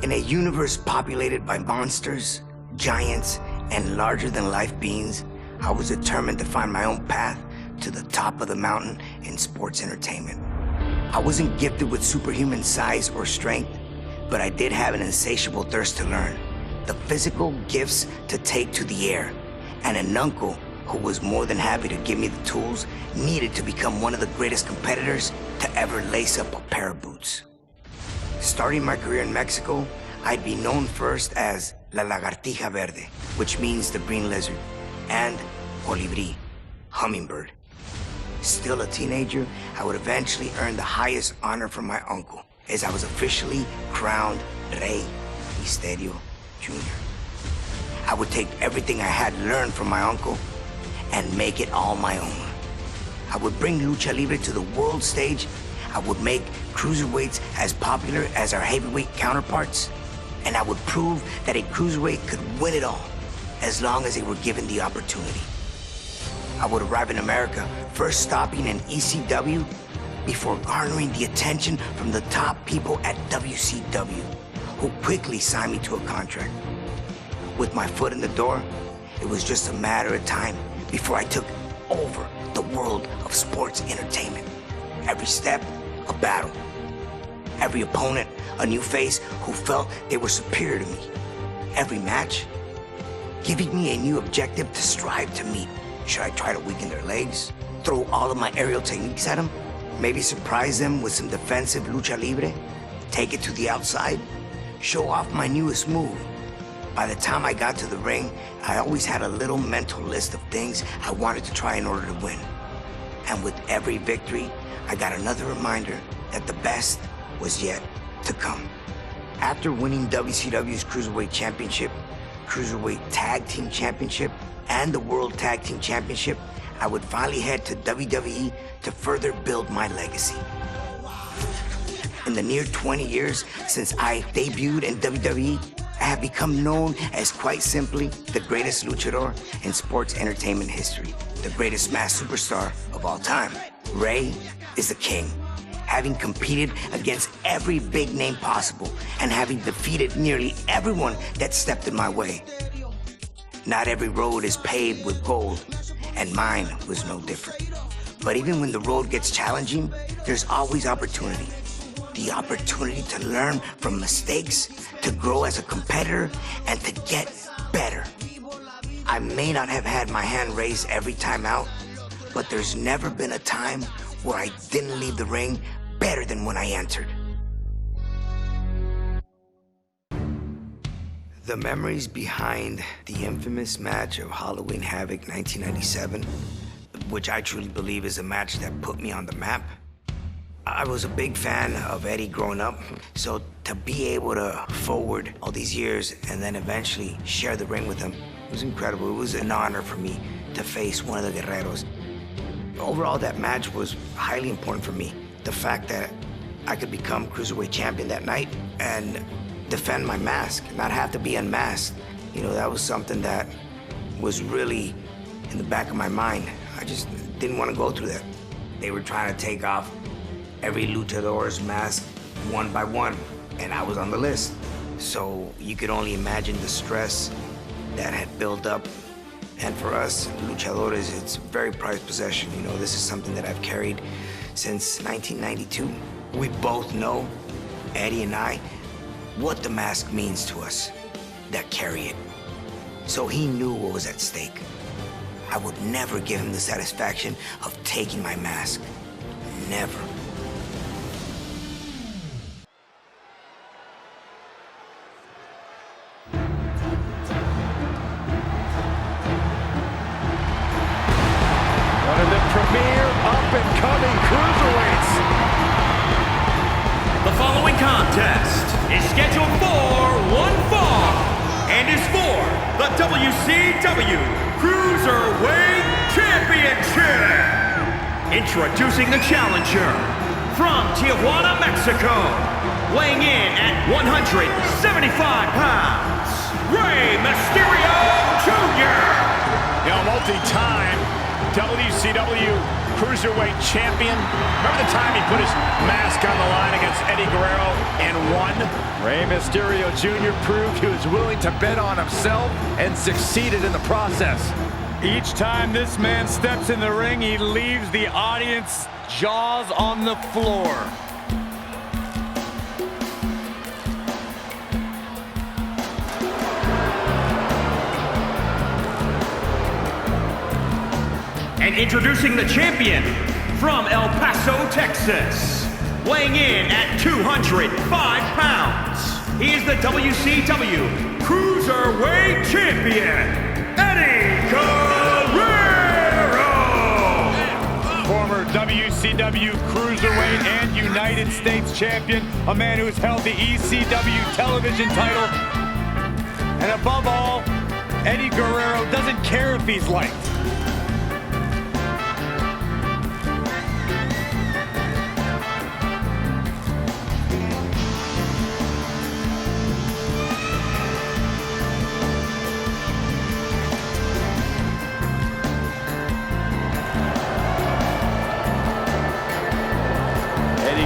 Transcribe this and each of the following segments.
In a universe populated by monsters, giants, and larger-than-life beings, I was determined to find my own path to the top of the mountain in sports entertainment. I wasn't gifted with superhuman size or strength, but I did have an insatiable thirst to learn, the physical gifts to take to the air, and an uncle who was more than happy to give me the tools needed to become one of the greatest competitors to ever lace up a pair of boots. Starting my career in Mexico, I'd be known first as La Lagartija Verde, which means the green lizard, and Colibri, hummingbird. Still a teenager, I would eventually earn the highest honor from my uncle, as I was officially crowned Rey Mysterio Jr. I would take everything I had learned from my uncle and make it all my own. I would bring Lucha Libre to the world stage. I would make cruiserweights as popular as our heavyweight counterparts. And I would prove that a cruiserweight could win it all, as long as they were given the opportunity. I would arrive in America, first stopping in ECW, before garnering the attention from the top people at WCW, who quickly signed me to a contract. With my foot in the door, it was just a matter of time before I took over the world of sports entertainment. Every step, a battle. Every opponent, a new face who felt they were superior to me. Every match, giving me a new objective to strive to meet. Should I try to weaken their legs? Throw all of my aerial techniques at them? Maybe surprise them with some defensive lucha libre? Take it to the outside? Show off my newest move? By the time I got to the ring, I always had a little mental list of things I wanted to try in order to win. And with every victory, I got another reminder that the best was yet to come. After winning WCW's Cruiserweight Championship, Cruiserweight Tag Team Championship, and the World Tag Team Championship, I would finally head to WWE to further build my legacy. In the near 20 years since I debuted in WWE, I have become known as, quite simply, the greatest luchador in sports entertainment history, the greatest masked superstar of all time. Rey is the king, having competed against every big name possible and having defeated nearly everyone that stepped in my way. Not every road is paved with gold, and mine was no different. But even when the road gets challenging, there's always opportunity. The opportunity to learn from mistakes, to grow as a competitor, and to get better. I may not have had my hand raised every time out, but there's never been a time where I didn't leave the ring better than when I entered. The memories behind the infamous match of Halloween Havoc 1997, which I truly believe is a match that put me on the map. I was a big fan of Eddie growing up, so to be able to forward all these years and then eventually share the ring with him was incredible. It was an honor for me to face one of the Guerreros. Overall, that match was highly important for me. The fact that I could become Cruiserweight champion that night and defend my mask, not have to be unmasked. You know, that was something that was really in the back of my mind. I just didn't want to go through that. They were trying to take off every luchador's mask one by one, and I was on the list. So you could only imagine the stress that had built up. And for us luchadores, it's a very prized possession. You know, this is something that I've carried since 1992. We both know, Eddie and I, what the mask means to us that carry it. So he knew what was at stake. I would never give him the satisfaction of taking my mask. Never. One of the premier up-and-coming cruiserweights. The following contest is scheduled for one fall and is for the WCW Cruiserweight Championship. Introducing the challenger from Tijuana, Mexico, weighing in at 175 pounds, Rey Mysterio Jr. Multi-time WCW Cruiserweight champion. Remember the time he put his mask on the line against Eddie Guerrero and won? Rey Mysterio Jr. proved he was willing to bet on himself and succeeded in the process. Each time this man steps in the ring, he leaves the audience jaws on the floor. And introducing the champion from El Paso, Texas, weighing in at 205 pounds, he is the WCW Cruiserweight Champion, Eddie Guerrero! Former WCW Cruiserweight and United States Champion, a man who has held the ECW television title. And above all, Eddie Guerrero doesn't care if he's liked.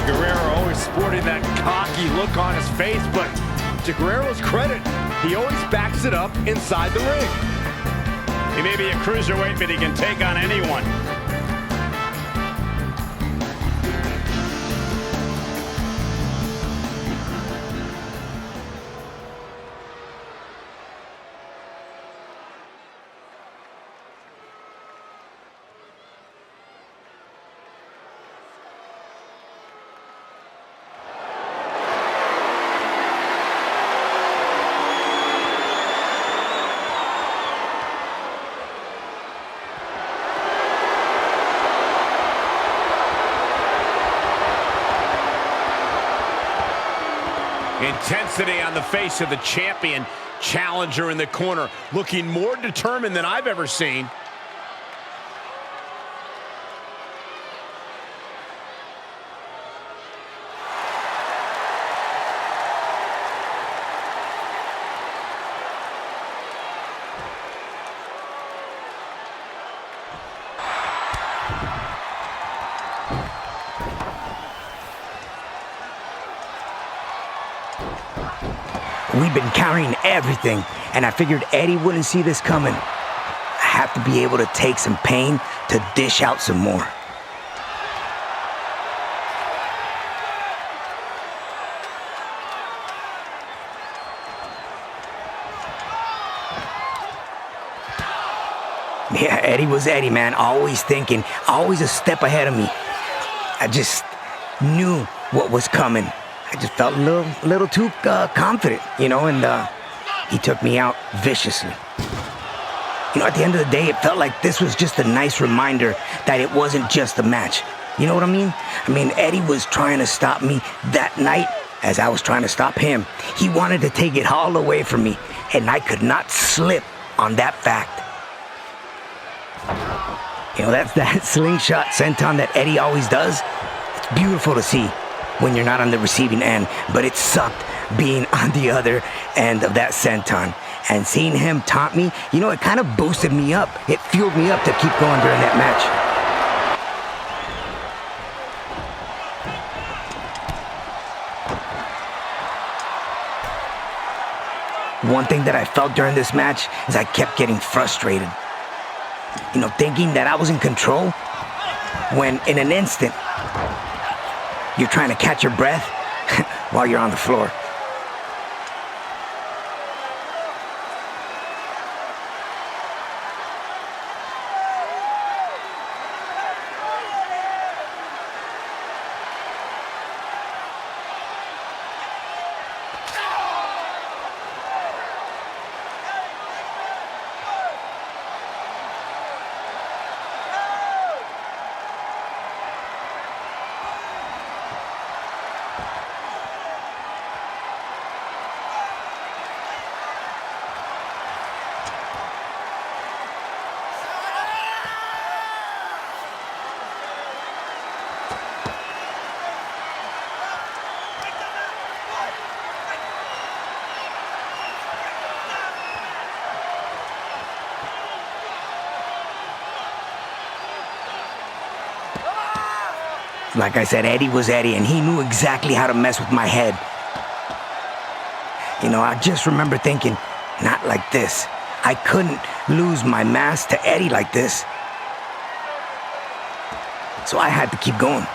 Guerrero always sporting that cocky look on his face, but to Guerrero's credit, he always backs it up inside the ring. He may be a cruiserweight, but he can take on anyone. Intensity on the face of the champion. Challenger in the corner, looking more determined than I've ever seen. We've been carrying everything, and I figured Eddie wouldn't see this coming. I have to be able to take some pain to dish out some more. Yeah, Eddie was Eddie, man. Always thinking, always a step ahead of me. I just knew what was coming. I just felt a little too confident, you know, and he took me out viciously. You know, at the end of the day, it felt like this was just a nice reminder that it wasn't just a match. You know what I mean? I mean, Eddie was trying to stop me that night as I was trying to stop him. He wanted to take it all away from me, and I could not slip on that fact. You know, that's that slingshot senton that Eddie always does. It's beautiful to see when you're not on the receiving end, but it sucked being on the other end of that senton. And seeing him taunt me, you know, it kind of boosted me up. It fueled me up to keep going during that match. One thing that I felt during this match is I kept getting frustrated. You know, thinking that I was in control, when in an instant, you're trying to catch your breath while you're on the floor. Like I said, Eddie was Eddie, and he knew exactly how to mess with my head. You know, I just remember thinking, not like this. I couldn't lose my mask to Eddie like this. So I had to keep going.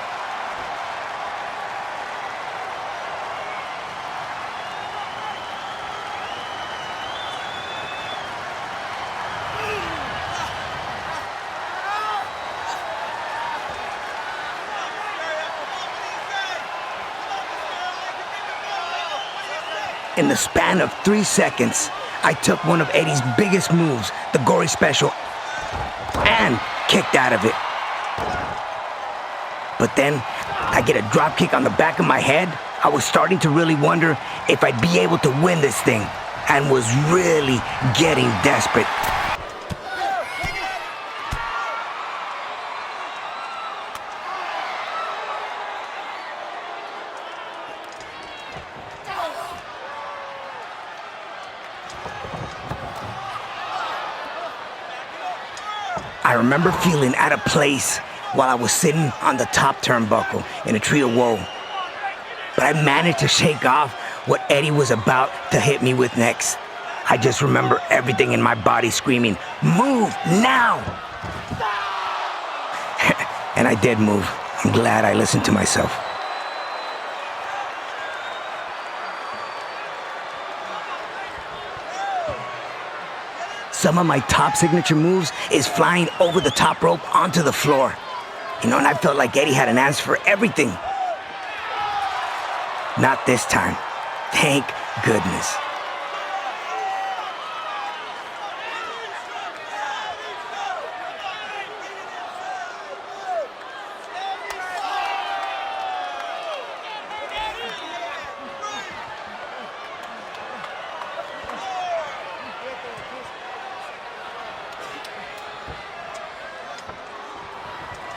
In the span of 3 seconds, I took one of Eddie's biggest moves, the gory special, and kicked out of it. But then, I get a drop kick on the back of my head. I was starting to really wonder if I'd be able to win this thing, and was really getting desperate. I remember feeling out of place while I was sitting on the top turnbuckle in a tree of woe. But I managed to shake off what Eddie was about to hit me with next. I just remember everything in my body screaming, "Move now!" And I did move. I'm glad I listened to myself. Some of my top signature moves is flying over the top rope onto the floor. You know, and I felt like Eddie had an answer for everything. Not this time. Thank goodness.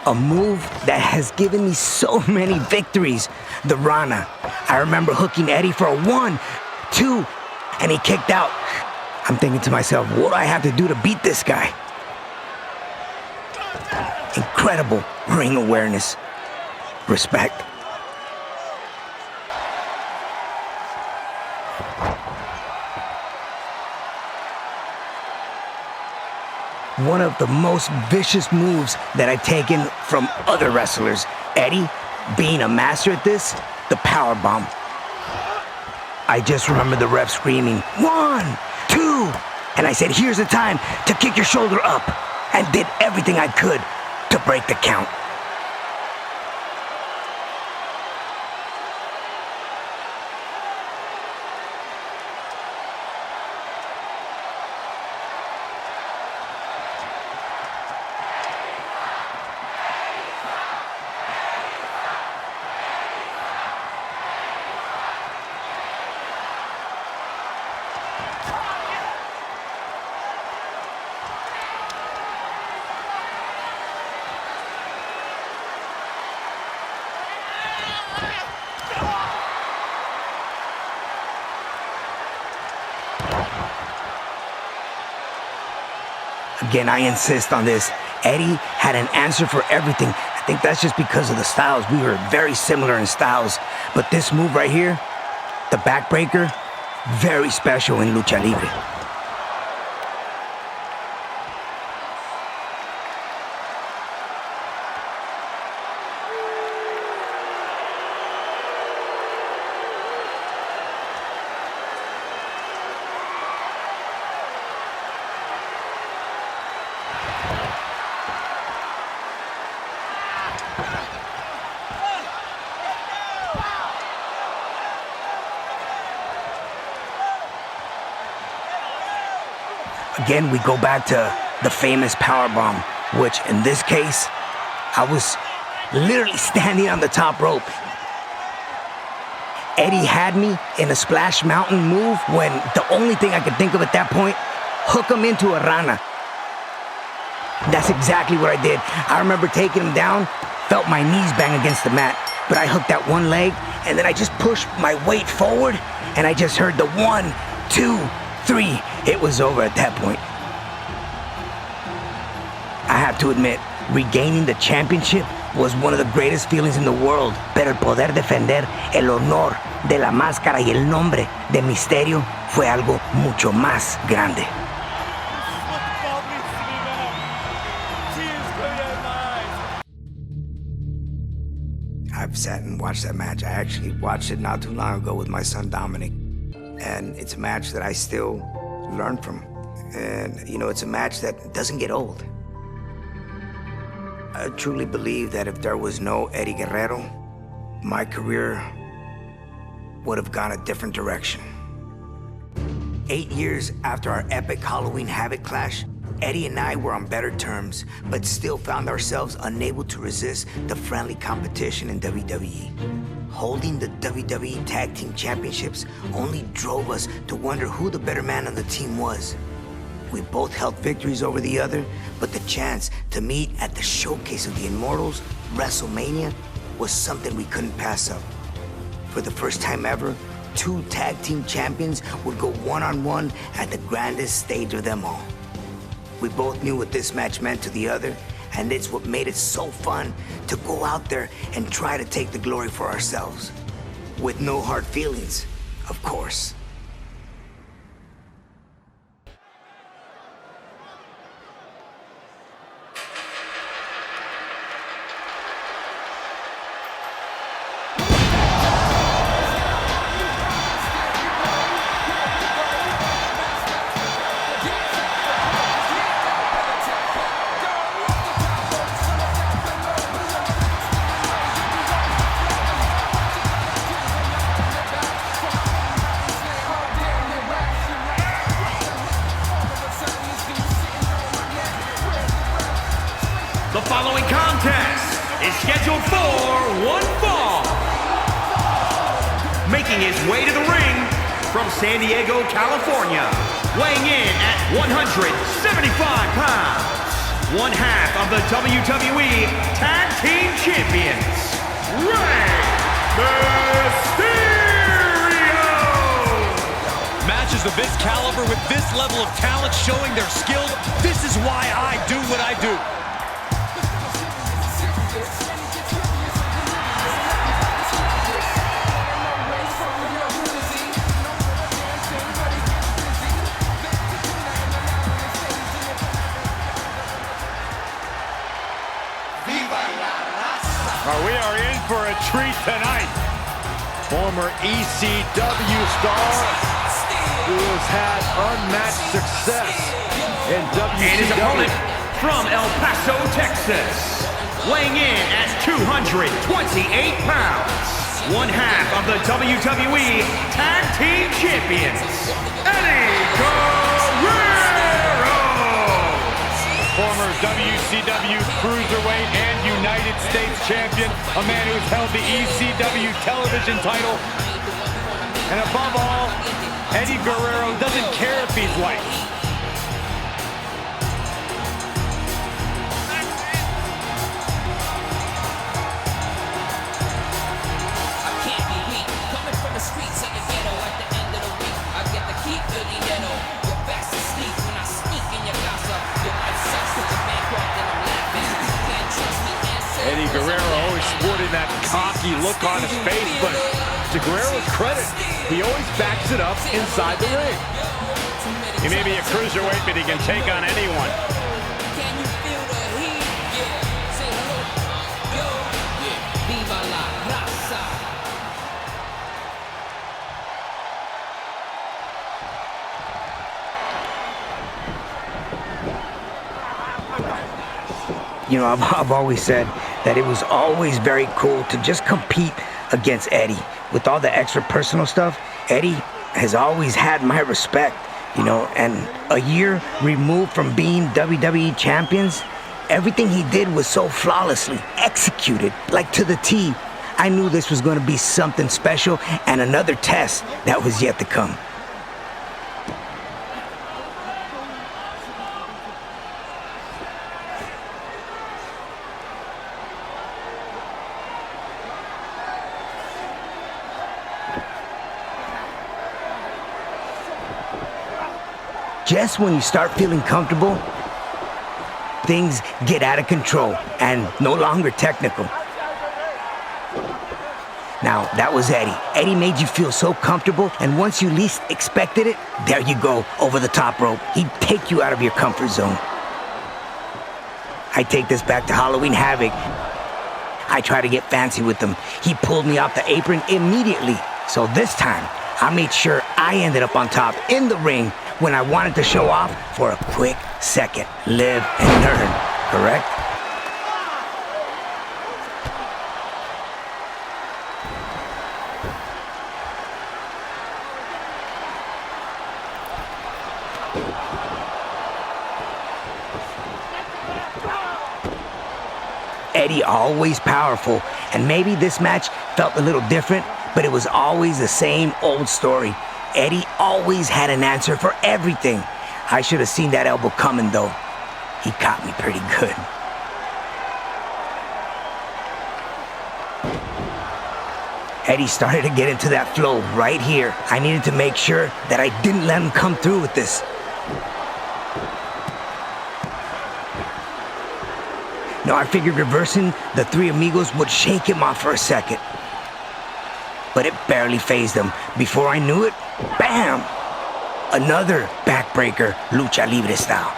A move that has given me so many victories, the Rana. I remember hooking Eddie for a 1, 2, and he kicked out. I'm thinking to myself, what do I have to do to beat this guy? Incredible ring awareness. Respect. One of the most vicious moves that I've taken from other wrestlers. Eddie, being a master at this, the power bomb. I just remember the ref screaming, 1, 2, and I said, here's the time to kick your shoulder up, and did everything I could to break the count. Again, I insist on this. Eddie had an answer for everything. I think that's just because of the styles. We were very similar in styles. But this move right here, the backbreaker, very special in Lucha Libre. Again, we go back to the famous powerbomb, which in this case, I was literally standing on the top rope. Eddie had me in a splash mountain move when the only thing I could think of at that point, hook him into a Rana. That's exactly what I did. I remember taking him down, felt my knees bang against the mat, but I hooked that one leg, and then I just pushed my weight forward, and I just heard the 1, 2, 3. It was over at that point. I have to admit, regaining the championship was one of the greatest feelings in the world, pero el poder defender el honor de la máscara y el nombre de Mysterio fue algo mucho más grande. I've sat and watched that match. I actually watched it not too long ago with my son Dominik, and it's a match that I still learn from. And, you know, it's a match that doesn't get old. I truly believe that if there was no Eddie Guerrero, my career would have gone a different direction. 8 years after our epic Halloween Havoc clash, Eddie and I were on better terms, but still found ourselves unable to resist the friendly competition in WWE. Holding the WWE Tag Team Championships only drove us to wonder who the better man on the team was. We both held victories over the other, but the chance to meet at the showcase of the Immortals, WrestleMania, was something we couldn't pass up. For the first time ever, 2 tag team champions would go one-on-one at the grandest stage of them all. We both knew what this match meant to the other, and it's what made it so fun to go out there and try to take the glory for ourselves. With no hard feelings, of course. The following contest is scheduled for one fall. Making his way to the ring from San Diego, California, weighing in at 175 pounds, one half of the WWE Tag Team Champions, Rey Mysterio! Matches of this caliber with this level of talent showing their skill, this is why I do what I do. We are in for a treat tonight. Former ECW star who has had unmatched success in WCW. And his opponent from El Paso, Texas, weighing in at 228 pounds, one half of the WWE Tag Team Champions, Eddie Guerrero! Former WCW Cruiserweight and United States Champion, a man who's held the ECW television title. And above all, Eddie Guerrero doesn't care if he's white. Eddie Guerrero always sporting that cocky look on his face, but to Guerrero's credit, he always backs it up inside the ring. He may be a cruiserweight, but he can take on anyone. Can you feel the heat? Yeah. Say hello. Yo. Yeah. Viva la raza. You know, I've always said that it was always very cool to just compete against Eddie. With all the extra personal stuff, Eddie has always had my respect, you know, and a year removed from being WWE champions, everything he did was so flawlessly executed, like to the T. I knew this was going to be something special and another test that was yet to come. Just when you start feeling comfortable, things get out of control and no longer technical. Now, that was Eddie. Eddie made you feel so comfortable, and once you least expected it, there you go, over the top rope. He'd take you out of your comfort zone. I take this back to Halloween Havoc. I try to get fancy with him. He pulled me off the apron immediately. So this time, I made sure I ended up on top in the ring when I wanted to show off for a quick second. Live and learn, correct? Eddie always powerful, and maybe this match felt a little different, but it was always the same old story. Eddie always had an answer for everything. I should have seen that elbow coming though. He caught me pretty good. Eddie started to get into that flow right here. I needed to make sure that I didn't let him come through with this. No, I figured reversing the Three Amigos would shake him off for a second. But it barely fazed him. Before I knew it, bam! Another backbreaker, lucha libre style.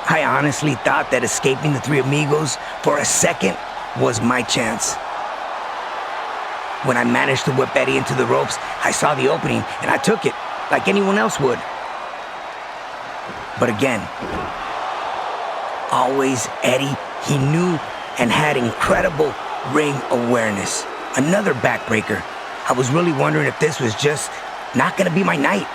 I honestly thought that escaping the Three Amigos for a second was my chance. When I managed to whip Eddie into the ropes, I saw the opening and I took it like anyone else would. But again, always Eddie, he knew and had incredible ring awareness. Another backbreaker. I was really wondering if this was just not gonna be my night.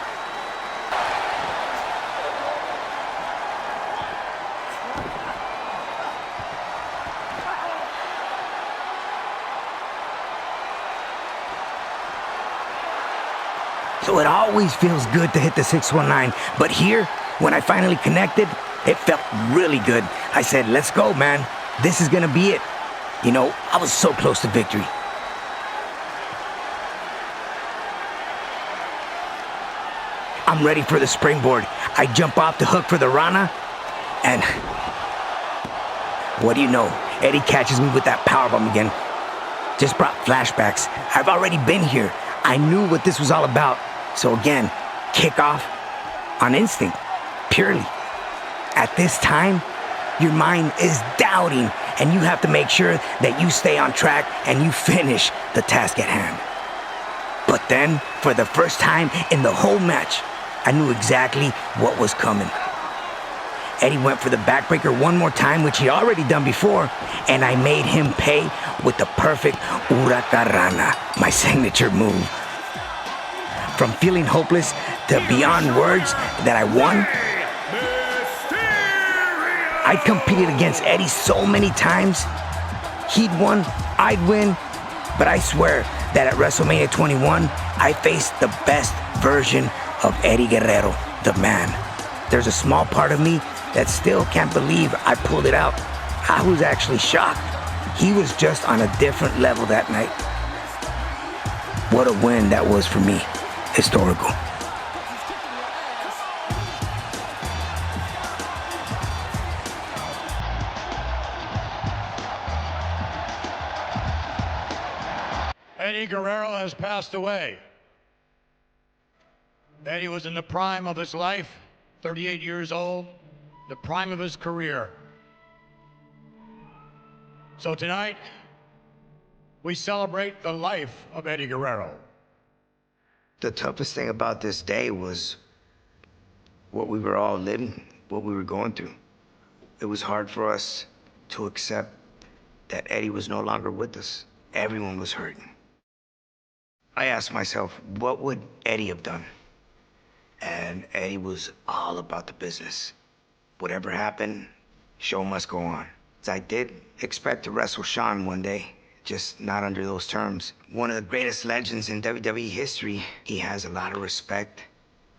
So it always feels good to hit the 619, but here, when I finally connected, it felt really good. I said, let's go, man. This is gonna be it. You know, I was so close to victory. I'm ready for the springboard. I jump off the hook for the Rana, and what do you know? Eddie catches me with that powerbomb again. Just brought flashbacks. I've already been here. I knew what this was all about. So again, kick off on instinct, purely. At this time, your mind is doubting, and you have to make sure that you stay on track and you finish the task at hand. But then, for the first time in the whole match, I knew exactly what was coming. Eddie went for the backbreaker one more time, which he already done before, and I made him pay with the perfect Huracarana, my signature move. From feeling hopeless to beyond words that I won. I'd competed against Eddie so many times. He'd won, I'd win, but I swear that at WrestleMania 21, I faced the best version of Eddie Guerrero, the man. There's a small part of me that still can't believe I pulled it out. I was actually shocked. He was just on a different level that night. What a win that was for me. Historical. Eddie Guerrero has passed away. Eddie was in the prime of his life, 38 years old, the prime of his career. So tonight, we celebrate the life of Eddie Guerrero. The toughest thing about this day was what we were all living, what we were going through. It was hard for us to accept that Eddie was no longer with us. Everyone was hurting. I asked myself, what would Eddie have done? and Eddie was all about the business. Whatever happened, show must go on. I did expect to wrestle Shawn one day, just not under those terms. One of the greatest legends in WWE history. He has a lot of respect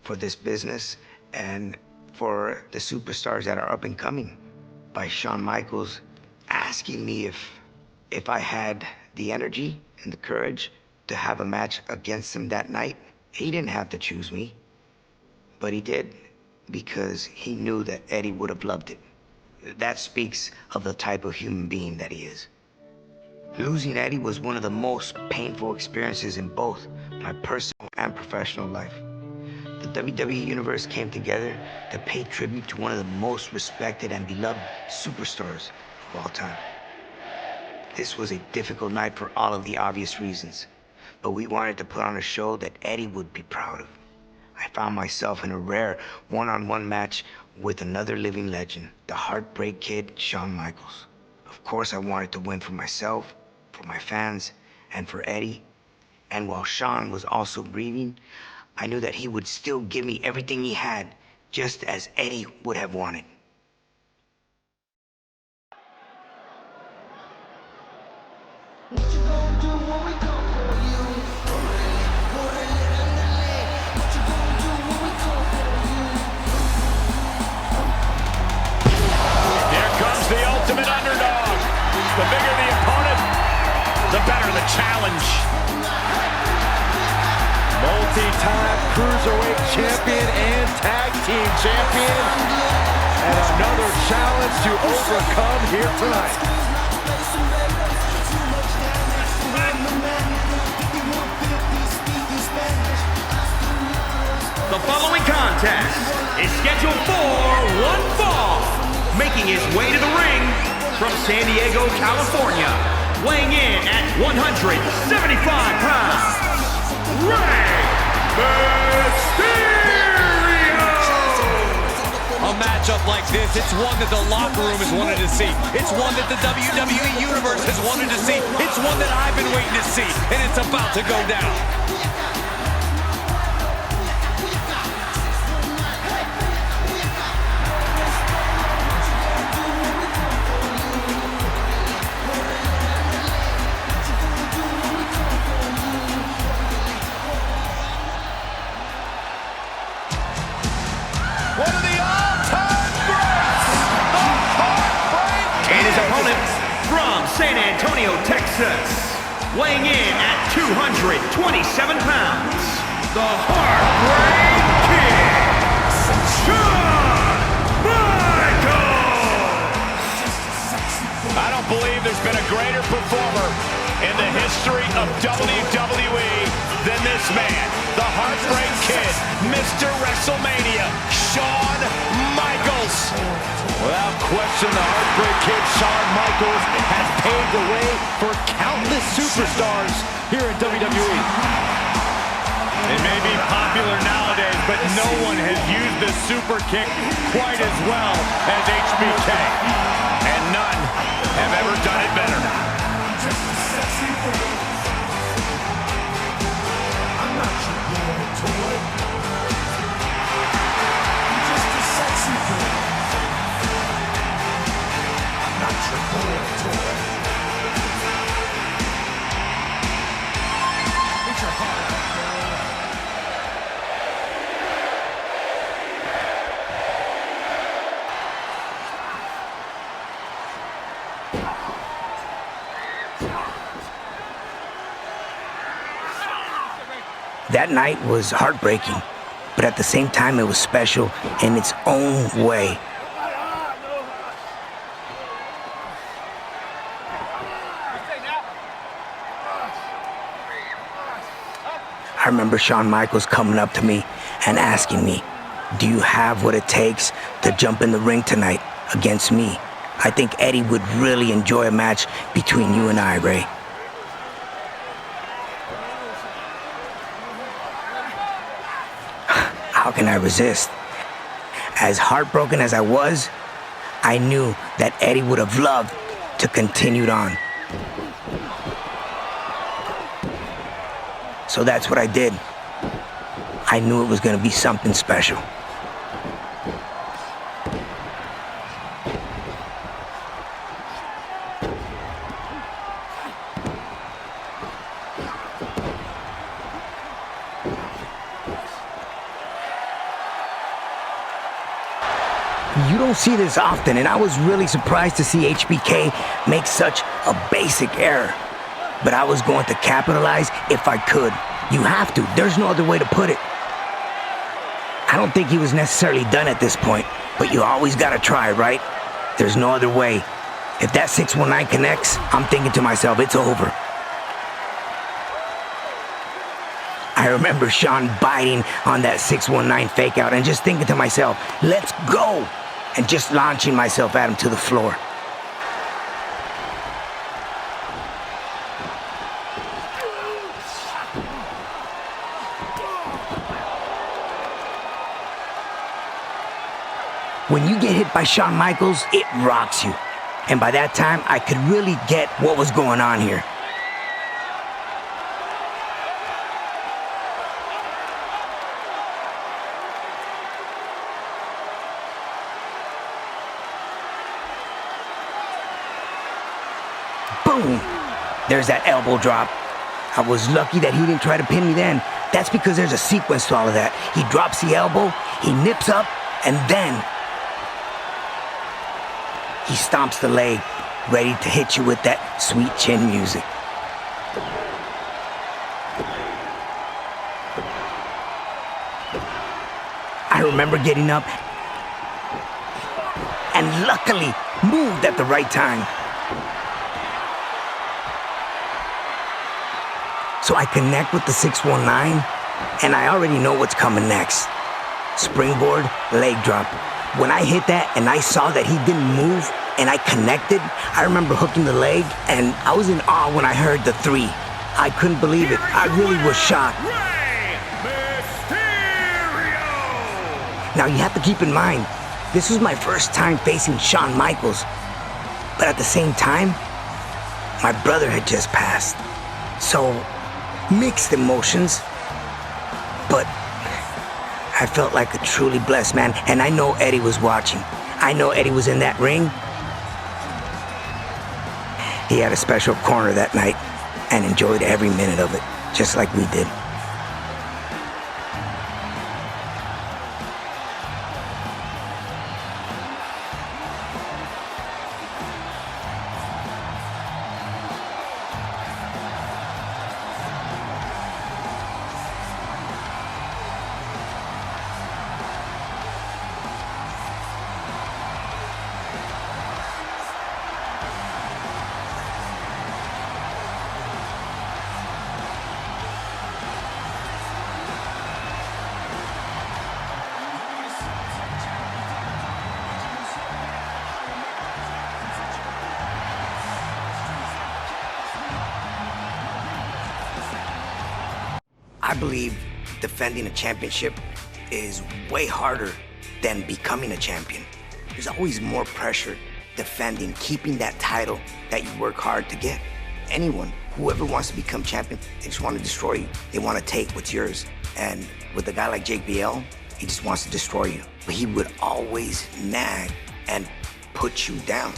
for this business and for the superstars that are up and coming. By Shawn Michaels asking me if I had the energy and the courage to have a match against him that night. He didn't have to choose me, but he did, because he knew that Eddie would have loved it. That speaks of the type of human being that he is. Losing Eddie was one of the most painful experiences in both my personal and professional life. The WWE Universe came together to pay tribute to one of the most respected and beloved superstars of all time. This was a difficult night for all of the obvious reasons, but we wanted to put on a show that Eddie would be proud of. I found myself in a rare one-on-one match with another living legend, the Heartbreak Kid, Shawn Michaels. Of course, I wanted to win for myself, for my fans, and for Eddie. And while Shawn was also grieving, I knew that he would still give me everything he had, just as Eddie would have wanted. The ultimate underdog. The bigger the opponent, the better the challenge. Multi-time Cruiserweight champion and tag team champion. And another challenge to overcome here tonight. The following contest is scheduled for one fall. Making his way to the ring from San Diego, California, weighing in at 175 pounds, Mysterio! A matchup like this, it's one that the locker room has wanted to see. It's one that the WWE Universe has wanted to see. It's one that I've been waiting to see, and it's about to go down. One of the all-time greats, the Heartbreak Kid. And his opponent from San Antonio, Texas, weighing in at 227 pounds, the Heartbreak Kid, Shawn Michaels! I don't believe there's been a greater performer in the history of WWE than this man, the Heartbreak Kid, Mr. WrestleMania, Shawn Michaels. Without question, the Heartbreak Kid, Shawn Michaels, has paved the way for countless superstars here in WWE. It may be popular nowadays, but no one has used the super kick quite as well as HBK. And none have ever done it better. That night was heartbreaking, but at the same time it was special in its own way. I remember Shawn Michaels coming up to me and asking me, "Do you have what it takes to jump in the ring tonight against me? I think Eddie would really enjoy a match between you and I, Ray." How can I resist? As heartbroken as I was, I knew that Eddie would have loved to continue on. So that's what I did. I knew it was gonna be something special. You don't see this often, and I was really surprised to see HBK make such a basic error. But I was going to capitalize if I could. You have to. There's no other way to put it. I don't think he was necessarily done at this point, but you always gotta try, right? There's no other way. If that 619 connects, I'm thinking to myself, it's over. I remember Shawn biting on that 619 fake out and just thinking to myself, let's go! And just launching myself at him to the floor. When you get hit by Shawn Michaels, it rocks you. And by that time, I could really get what was going on here. Boom! There's that elbow drop. I was lucky that he didn't try to pin me then. That's because there's a sequence to all of that. He drops the elbow, he nips up, and then he stomps the leg, ready to hit you with that sweet chin music. I remember getting up and luckily moved at the right time. So I connect with the 619, and I already know what's coming next. Springboard, leg drop. When I hit that and I saw that he didn't move and I connected, I remember hooking the leg, and I was in awe when I heard the 3. I couldn't believe it. I really was shocked. Now you have to keep in mind, this was my first time facing Shawn Michaels, but at the same time, my brother had just passed. So, mixed emotions, but I felt like a truly blessed man, and I know Eddie was watching. I know Eddie was in that ring. He had a special corner that night and enjoyed every minute of it, just like we did. I believe defending a championship is way harder than becoming a champion. There's always more pressure defending, keeping that title that you work hard to get. Anyone, whoever wants to become champion, they just want to destroy you. They want to take what's yours. And with a guy like JBL, he just wants to destroy you. But he would always nag and put you down.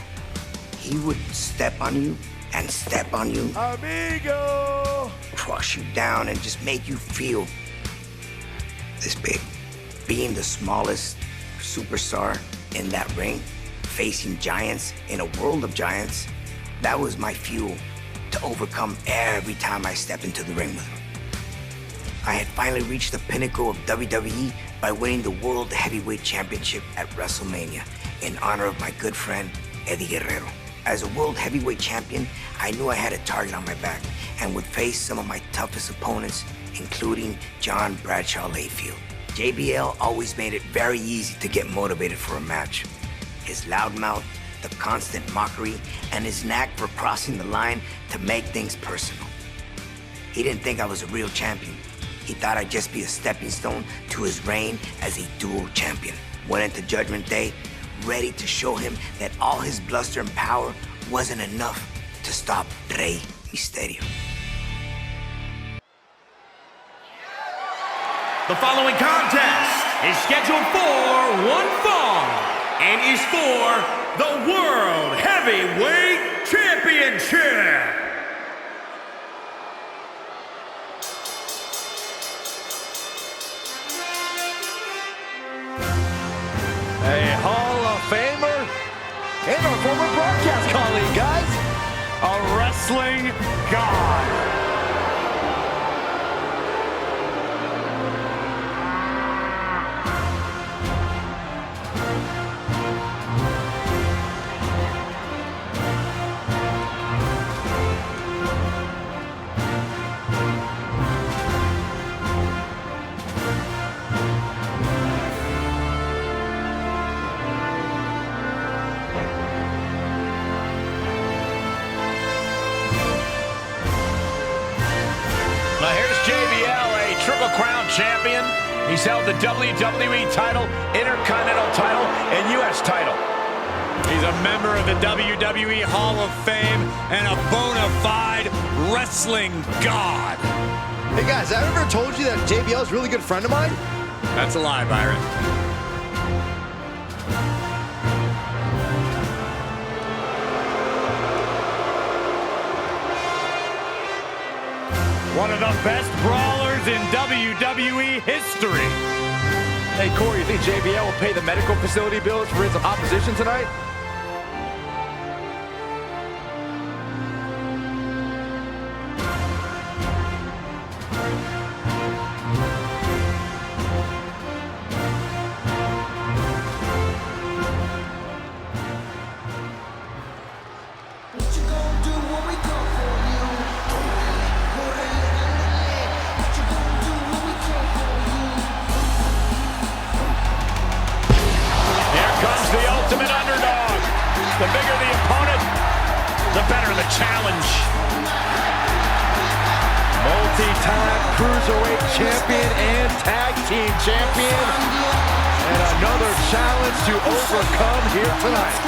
He would step on you and step on you. Amigo! Crush you down and just make you feel this big. Being the smallest superstar in that ring, facing giants in a world of giants, that was my fuel to overcome every time I stepped into the ring with him. I had finally reached the pinnacle of WWE by winning the World Heavyweight Championship at WrestleMania in honor of my good friend, Eddie Guerrero. As a World Heavyweight Champion, I knew I had a target on my back and would face some of my toughest opponents, including John Bradshaw Layfield. JBL always made it very easy to get motivated for a match. His loudmouth, the constant mockery, and his knack for crossing the line to make things personal. He didn't think I was a real champion. He thought I'd just be a stepping stone to his reign as a dual champion. Went into Judgment Day ready to show him that all his bluster and power wasn't enough to stop Rey Mysterio. The following contest is scheduled for one fall and is for the World Heavyweight Championship. A Hall of Famer and our former broadcast colleague, guys. A wrestling god. Now here's JBL, a Triple Crown champion. He's held the WWE title, Intercontinental title, and U.S. title. He's a member of the WWE Hall of Fame and a bona fide wrestling god. Hey guys, I ever told you that JBL is a really good friend of mine? That's a lie, Byron. One of the best brawlers in WWE history. Hey, Corey, you think JBL will pay the medical facility bills for his opposition tonight? The bigger the opponent, the better the challenge. Multi-time Cruiserweight champion and tag team champion. And another challenge to overcome here tonight.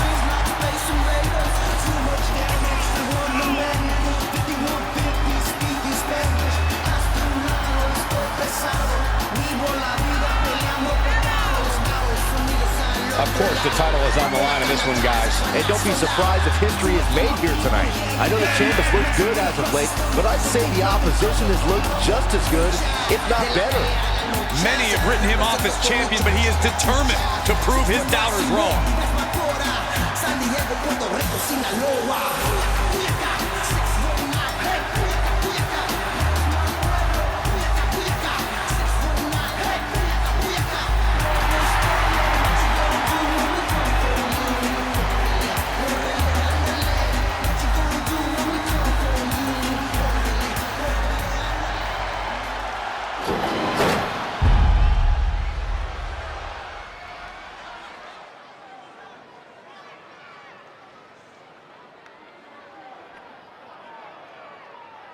Of course, the title is on the line in this one, guys. And don't be surprised if history is made here tonight. I know the champ has looked good as of late, but I'd say the opposition has looked just as good, if not better. Many have written him off as champion, but he is determined to prove his doubters wrong.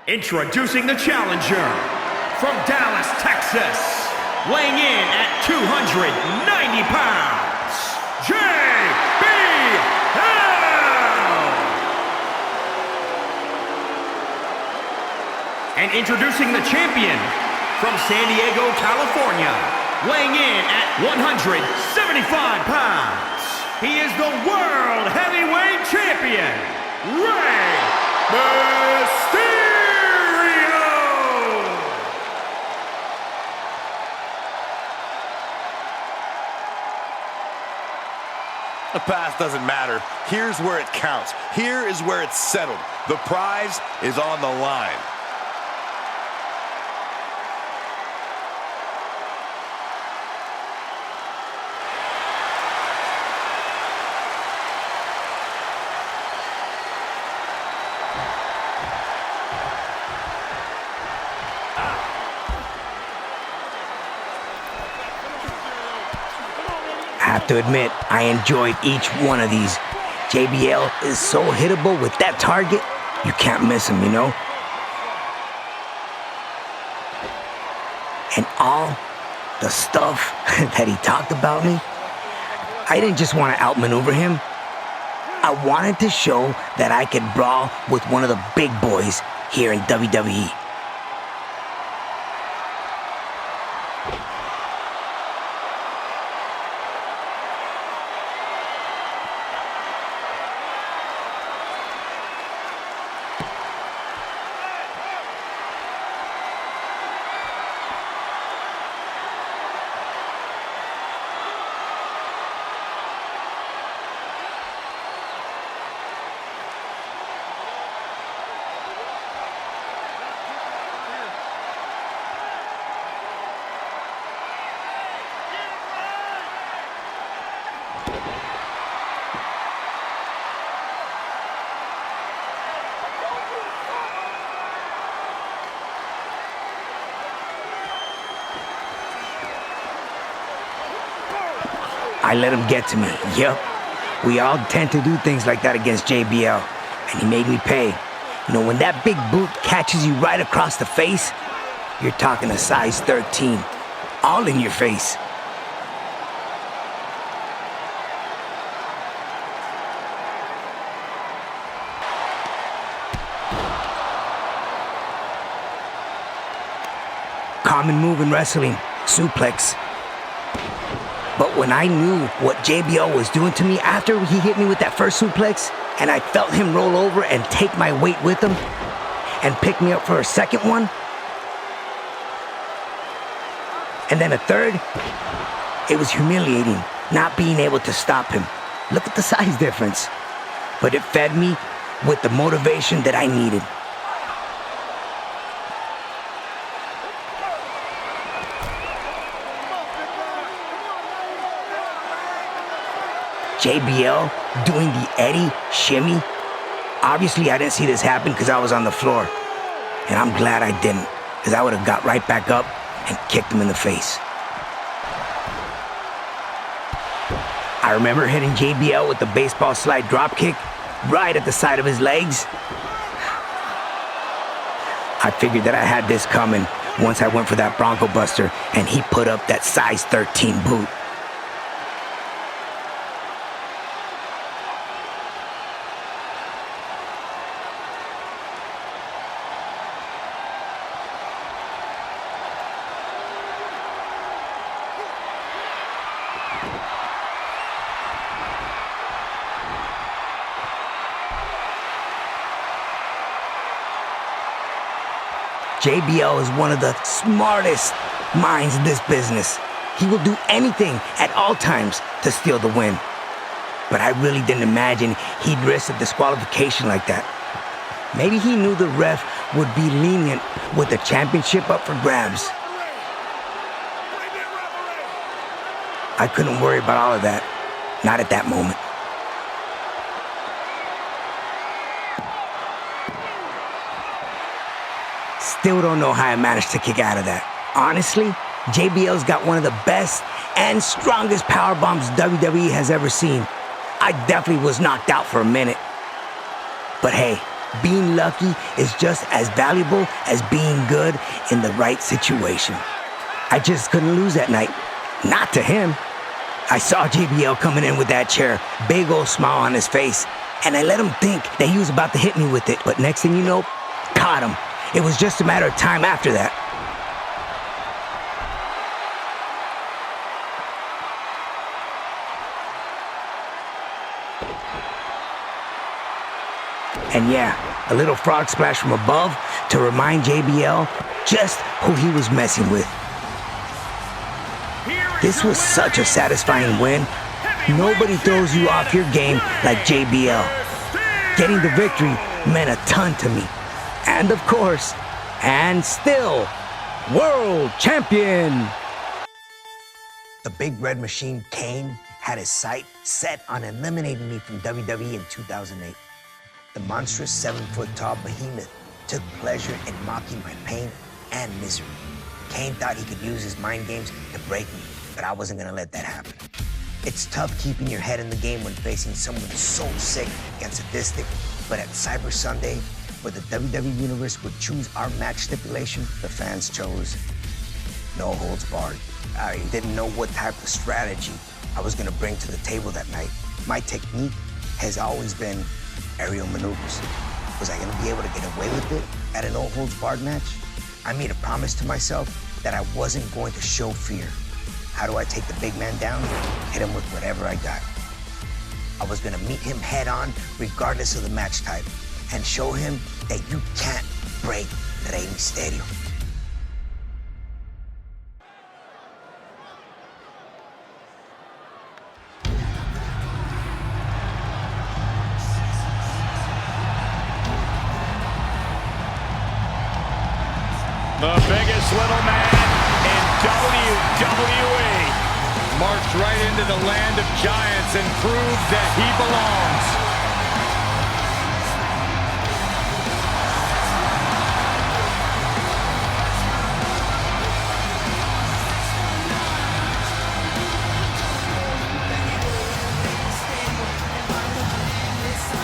Introducing the challenger from Dallas, Texas, weighing in at 290 pounds, JBL! And introducing the champion from San Diego, California, weighing in at 175 pounds, he is the World Heavyweight Champion, Mysterio! The past doesn't matter. Here's where it counts. Here is where it's settled. The prize is on the line. I have to admit, I enjoyed each one of these. JBL is so hittable with that target, you can't miss him, you know? And all the stuff that he talked about me, I didn't just want to outmaneuver him. I wanted to show that I could brawl with one of the big boys here in WWE. I let him get to me, yep. We all tend to do things like that against JBL, and he made me pay. You know, when that big boot catches you right across the face, you're talking a size 13, all in your face. Common move in wrestling, suplex. But when I knew what JBL was doing to me after he hit me with that first suplex, and I felt him roll over and take my weight with him and pick me up for a second one, and then a third, it was humiliating not being able to stop him. Look at the size difference. But it fed me with the motivation that I needed. JBL doing the Eddie shimmy. Obviously, I didn't see this happen because I was on the floor. And I'm glad I didn't, because I would have got right back up and kicked him in the face. I remember hitting JBL with the baseball slide drop kick right at the side of his legs. I figured that I had this coming once I went for that Bronco Buster and he put up that size 13 boot. JBL is one of the smartest minds in this business. He will do anything at all times to steal the win. But I really didn't imagine he'd risk a disqualification like that. Maybe he knew the ref would be lenient with the championship up for grabs. I couldn't worry about all of that. Not at that moment. Still don't know how I managed to kick out of that. Honestly, JBL's got one of the best and strongest power bombs WWE has ever seen. I definitely was knocked out for a minute. But hey, being lucky is just as valuable as being good in the right situation. I just couldn't lose that night. Not to him. I saw JBL coming in with that chair, big old smile on his face, and I let him think that he was about to hit me with it. But next thing you know, caught him. It was just a matter of time after that. And yeah, a little frog splash from above to remind JBL just who he was messing with. This was such a satisfying win. Nobody throws you off your game like JBL. Getting the victory meant a ton to me. And of course, and still, world champion. The big red machine, Kane, had his sight set on eliminating me from WWE in 2008. The monstrous 7-foot-tall behemoth took pleasure in mocking my pain and misery. Kane thought he could use his mind games to break me, but I wasn't gonna let that happen. It's tough keeping your head in the game when facing someone so sick and sadistic, but at Cyber Sunday, where the WWE Universe would choose our match stipulation, the fans chose no holds barred. I didn't know what type of strategy I was gonna bring to the table that night. My technique has always been aerial maneuvers. Was I gonna be able to get away with it at a no holds barred match? I made a promise to myself that I wasn't going to show fear. How do I take the big man down? Hit him with whatever I got. I was gonna meet him head on, regardless of the match type, and show him that you can't break Rey Mysterio. The biggest little man in WWE. Marched right into the land of giants and proved that he belongs.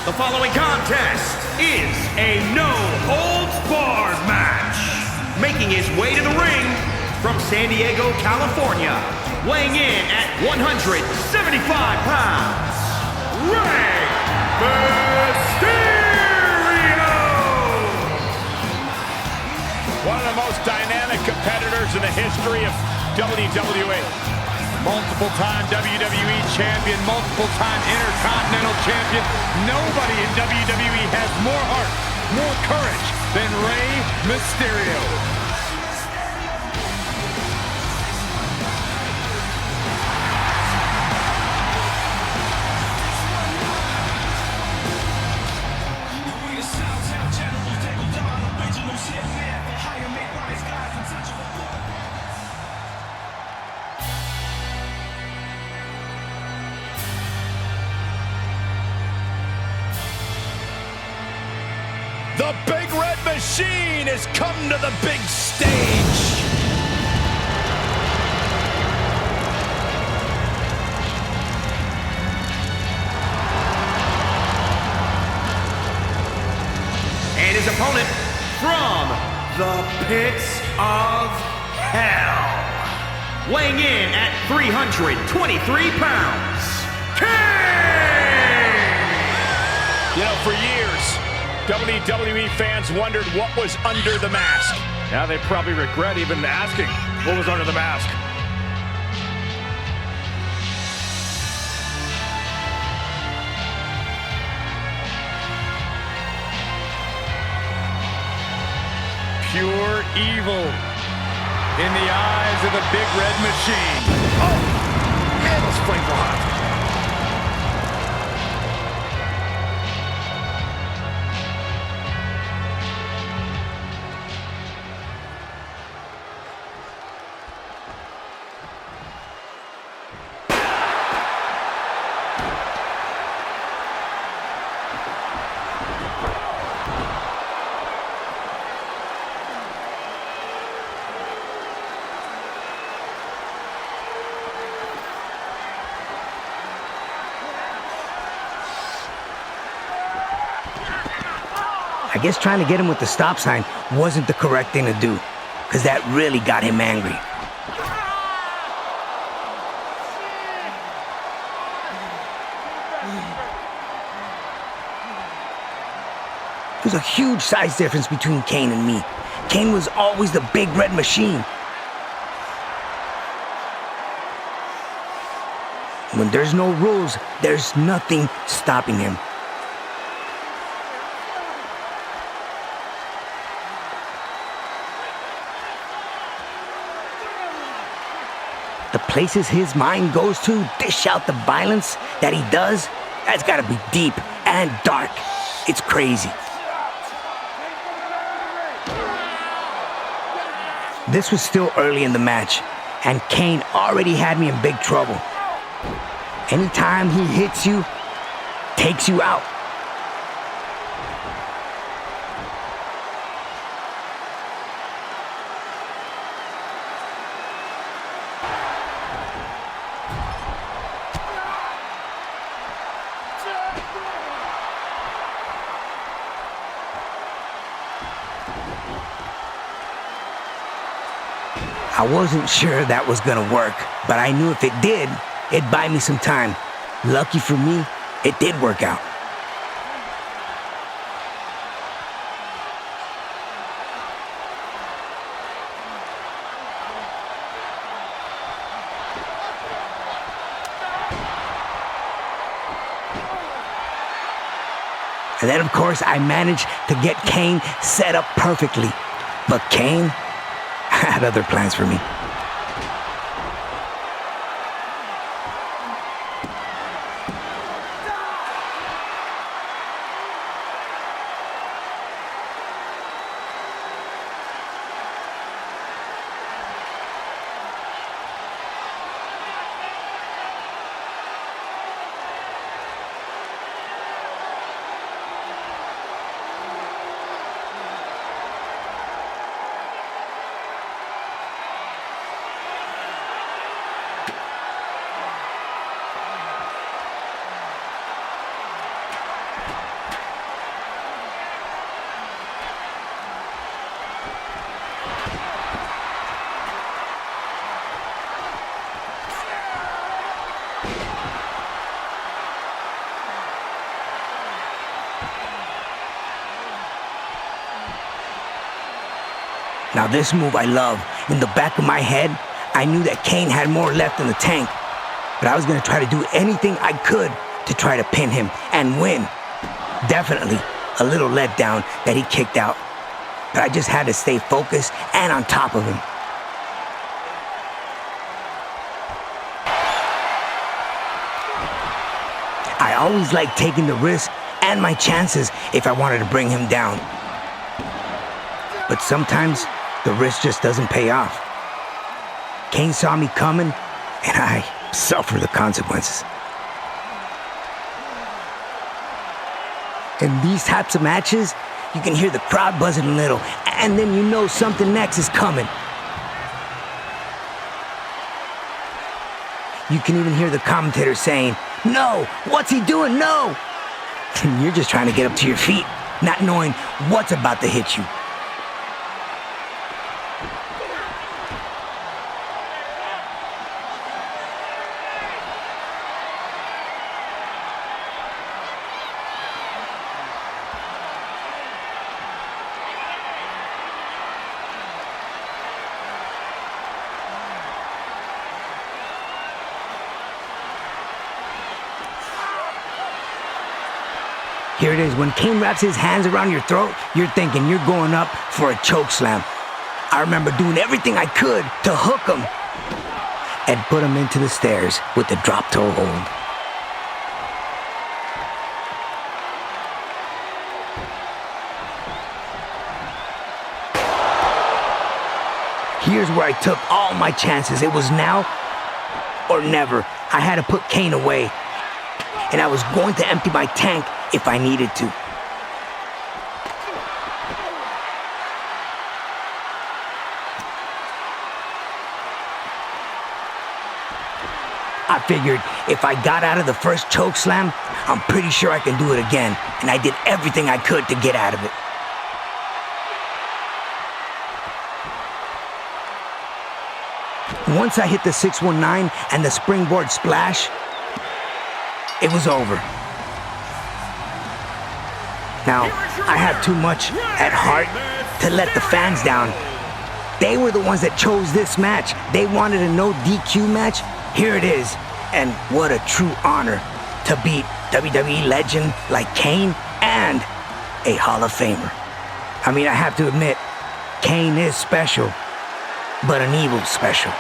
The following contest is a no-holds-barred match. Making his way to the ring from San Diego, California, weighing in at 175 pounds, Rey Mysterio! One of the most dynamic competitors in the history of WWE. Multiple-time WWE champion, multiple-time Intercontinental champion. Nobody in WWE has more heart, more courage than Rey Mysterio. The Big Red Machine has come to the big stage. And his opponent from the pits of hell, weighing in at 323 pounds, Kane! You know, for years, WWE fans wondered what was under the mask. Now they probably regret even asking what was under the mask. Pure evil in the eyes of the Big Red Machine. Oh, man, those flames were hot. I guess trying to get him with the stop sign wasn't the correct thing to do, because that really got him angry. There's a huge size difference between Kane and me. Kane was always the Big Red Machine. When there's no rules, there's nothing stopping him. The places his mind goes to dish out the violence that he does, that's gotta be deep and dark. It's crazy. This was still early in the match, and Kane already had me in big trouble. Anytime he hits you, takes you out. I wasn't sure that was gonna work, but I knew if it did, it'd buy me some time. Lucky for me, it did work out. And then, of course, I managed to get Kane set up perfectly. But Kane had other plans for me. Now this move I love. In the back of my head, I knew that Kane had more left in the tank. But I was gonna try to do anything I could to try to pin him and win. Definitely a little letdown that he kicked out. But I just had to stay focused and on top of him. I always like taking the risk and my chances if I wanted to bring him down. But sometimes the risk just doesn't pay off. Kane saw me coming, and I suffer the consequences. In these types of matches, you can hear the crowd buzzing a little, and then you know something next is coming. You can even hear the commentator saying, "No, what's he doing? No!" And you're just trying to get up to your feet, not knowing what's about to hit you. Here it is. When Kane wraps his hands around your throat, you're thinking you're going up for a choke slam. I remember doing everything I could to hook him and put him into the stairs with the drop toe hold. Here's where I took all my chances. It was now or never. I had to put Kane away, and I was going to empty my tank if I needed to. I figured if I got out of the first choke slam, I'm pretty sure I can do it again, and I did everything I could to get out of it. Once I hit the 619 and the springboard splash, it was over. Now, I have too much at heart to let the fans down. They were the ones that chose this match. They wanted a no DQ match. Here it is. And what a true honor to beat WWE legend like Kane and a Hall of Famer. I mean, I have to admit, Kane is special, but an evil special.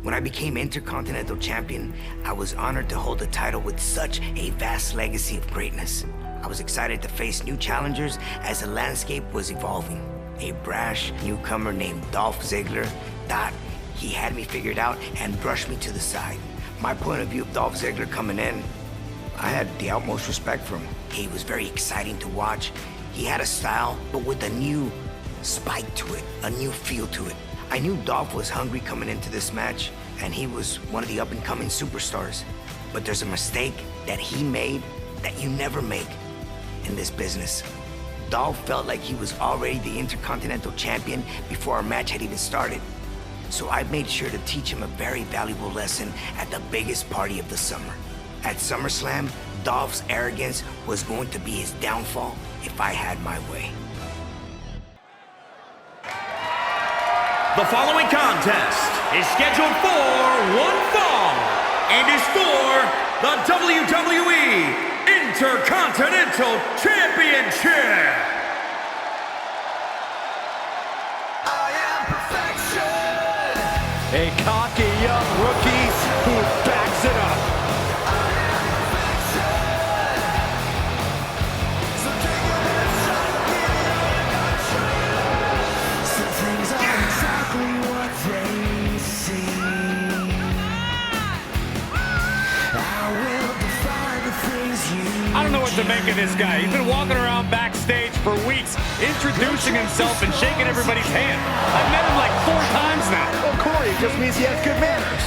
When I became Intercontinental Champion, I was honored to hold the title with such a vast legacy of greatness. I was excited to face new challengers as the landscape was evolving. A brash newcomer named Dolph Ziggler thought he had me figured out and brushed me to the side. My point of view of Dolph Ziggler coming in, I had the utmost respect for him. He was very exciting to watch. He had a style, but with a new spike to it, a new feel to it. I knew Dolph was hungry coming into this match, and he was one of the up-and-coming superstars. But there's a mistake that he made that you never make in this business. Dolph felt like he was already the Intercontinental Champion before our match had even started. So I made sure to teach him a very valuable lesson at the biggest party of the summer. At SummerSlam, Dolph's arrogance was going to be his downfall if I had my way. The following contest is scheduled for one fall and is for the WWE Intercontinental Championship. A cocky young rookie who backs it up. I don't know what to make of this guy. He's been walking around backstage for weeks, introducing himself and shaking everybody's hand. I've met him like 4 times now. Well, Corey, it just means he has good manners.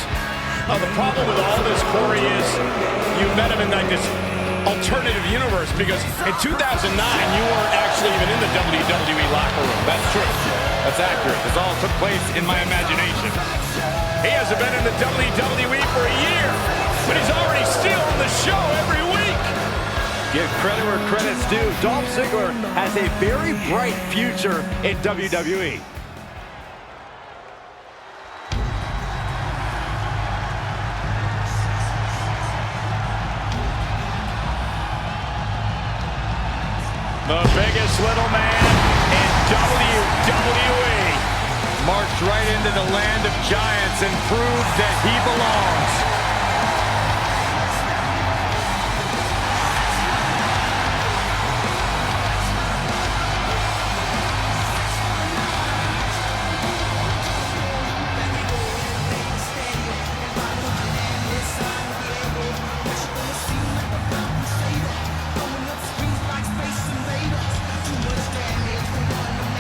The problem with all this, Corey, is you met him in like this alternative universe, because in 2009 you weren't actually even in the WWE locker room. That's true. That's accurate. This all took place in my imagination. He hasn't been in the WWE for a year, but he's already stealing the show every week. Give credit where credit's due. Dolph Ziggler has a very bright future in WWE. The biggest little man in WWE. Marched right into the land of giants and proved that he belongs.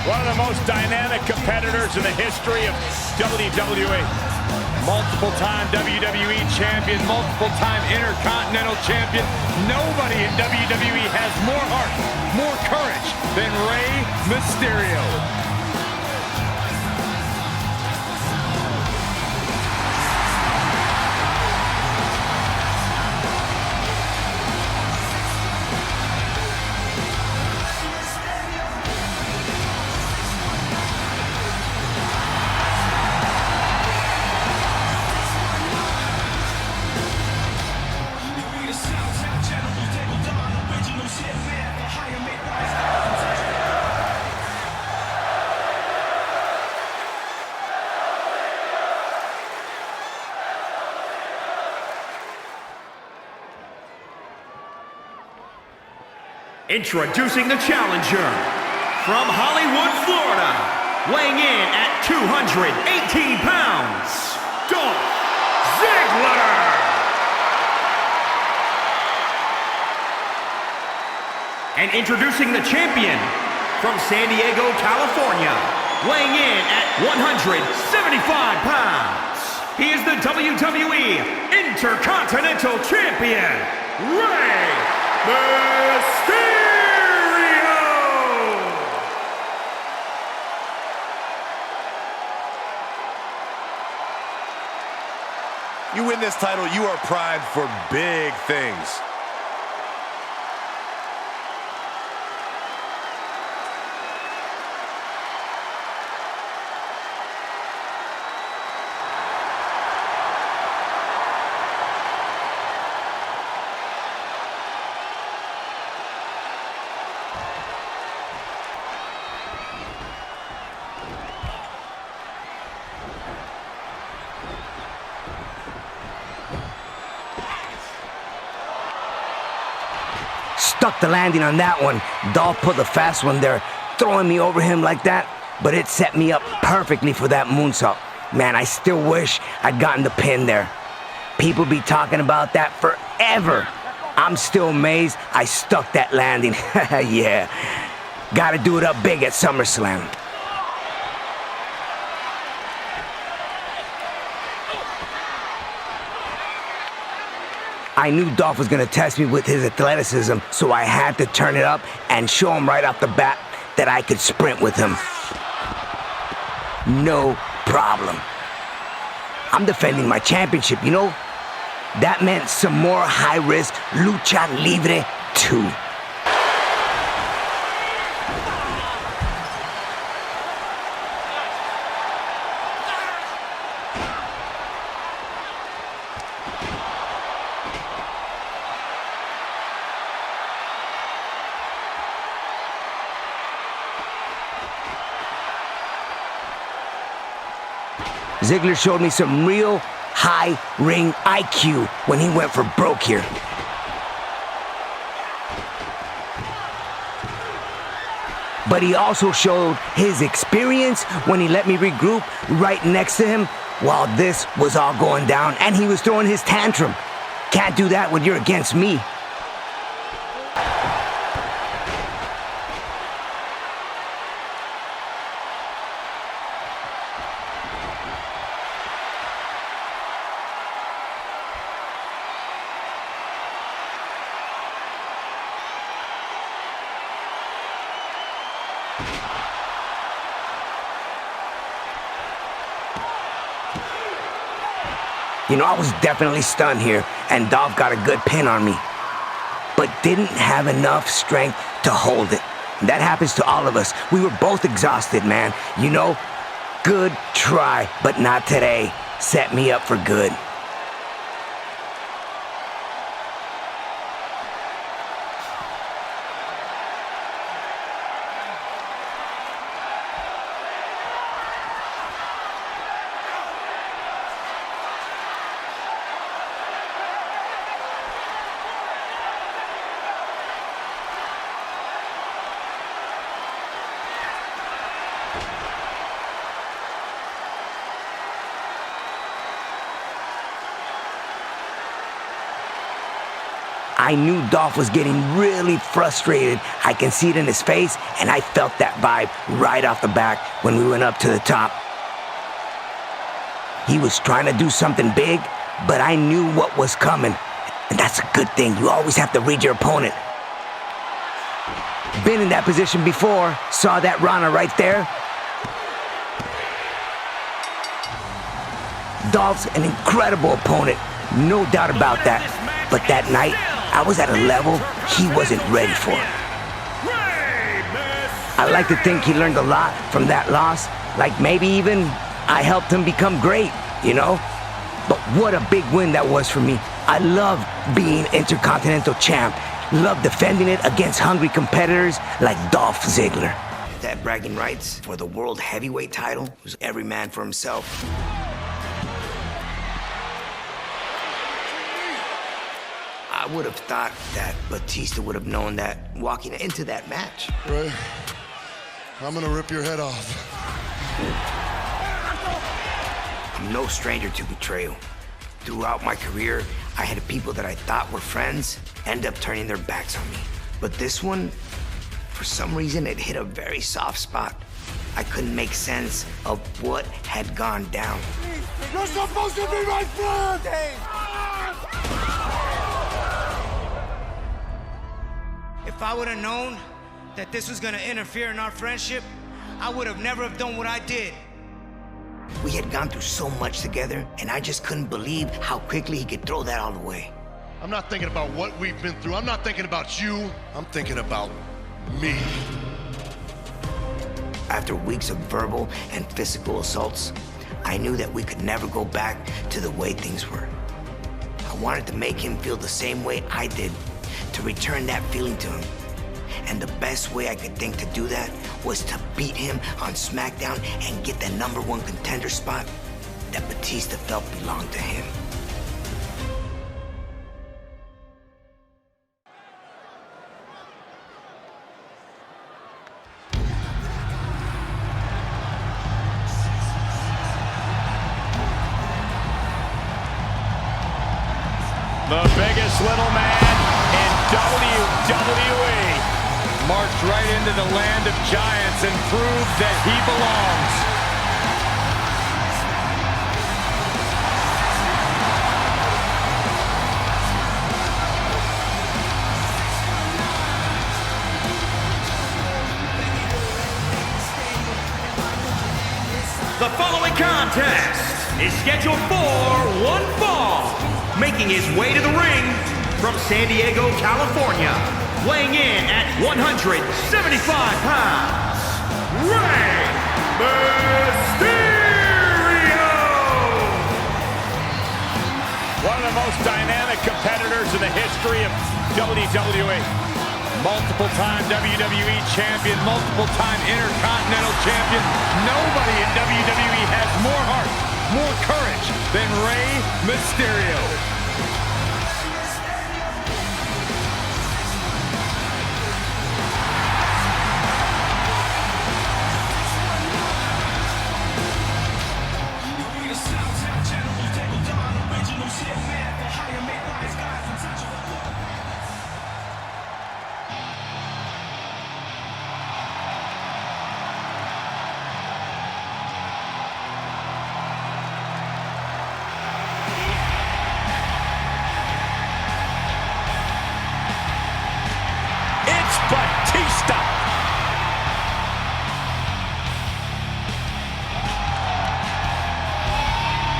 One of the most dynamic competitors in the history of WWE. Multiple-time WWE champion, multiple-time Intercontinental champion. Nobody in WWE has more heart, more courage than Rey Mysterio. Introducing the challenger from Hollywood, Florida, weighing in at 218 pounds, Dolph Ziggler. And introducing the champion from San Diego, California, weighing in at 175 pounds. He is the WWE Intercontinental Champion, Rey Mysterio. You win this title, you are primed for big things. Stuck the landing on that one. Dolph pulled a fast one there, throwing me over him like that, but it set me up perfectly for that moonsault. Man, I still wish I'd gotten the pin there. People be talking about that forever. I'm still amazed I stuck that landing. Yeah. Gotta do it up big at SummerSlam. I knew Dolph was gonna test me with his athleticism, so I had to turn it up and show him right off the bat that I could sprint with him. No problem. I'm defending my championship, you know? That meant some more high-risk lucha libre too. Ziggler showed me some real high ring IQ when he went for broke here. But he also showed his experience when he let me regroup right next to him while this was all going down and he was throwing his tantrum. Can't do that when you're against me. You know, I was definitely stunned here, and Dolph got a good pin on me, but didn't have enough strength to hold it. That happens to all of us. We were both exhausted, man. You know, good try, but not today. Set me up for good. I knew Dolph was getting really frustrated. I can see it in his face, and I felt that vibe right off the bat when we went up to the top. He was trying to do something big, but I knew what was coming, and that's a good thing. You always have to read your opponent. Been in that position before, saw that Rana right there. Dolph's an incredible opponent, no doubt about that, but that night, I was at a level he wasn't ready for. I like to think he learned a lot from that loss, like maybe even I helped him become great, you know? But what a big win that was for me. I love being Intercontinental Champ, love defending it against hungry competitors like Dolph Ziggler. That bragging rights for the World Heavyweight title was every man for himself. I would have thought that Batista would have known that walking into that match. Ray, I'm gonna rip your head off. I'm no stranger to betrayal. Throughout my career, I had people that I thought were friends end up turning their backs on me. But this one, for some reason, it hit a very soft spot. I couldn't make sense of what had gone down. You're supposed to be my friend! If I would have known that this was gonna interfere in our friendship, I would have never have done what I did. We had gone through so much together, and I just couldn't believe how quickly he could throw that all away. I'm not thinking about what we've been through. I'm not thinking about you. I'm thinking about me. After weeks of verbal and physical assaults, I knew that we could never go back to the way things were. I wanted to make him feel the same way I did, to return that feeling to him. And the best way I could think to do that was to beat him on SmackDown and get the #1 contender spot that Batista felt belonged to him. The biggest little man in WWE marched right into the land of giants and proved that he belongs. The following contest is scheduled for one fall. Making his way to the ring from San Diego, California, weighing in at 175 pounds, Rey Mysterio! One of the most dynamic competitors in the history of WWE. Multiple-time WWE champion, multiple-time Intercontinental champion. Nobody in WWE has more heart, more courage than Rey Mysterio. Batista.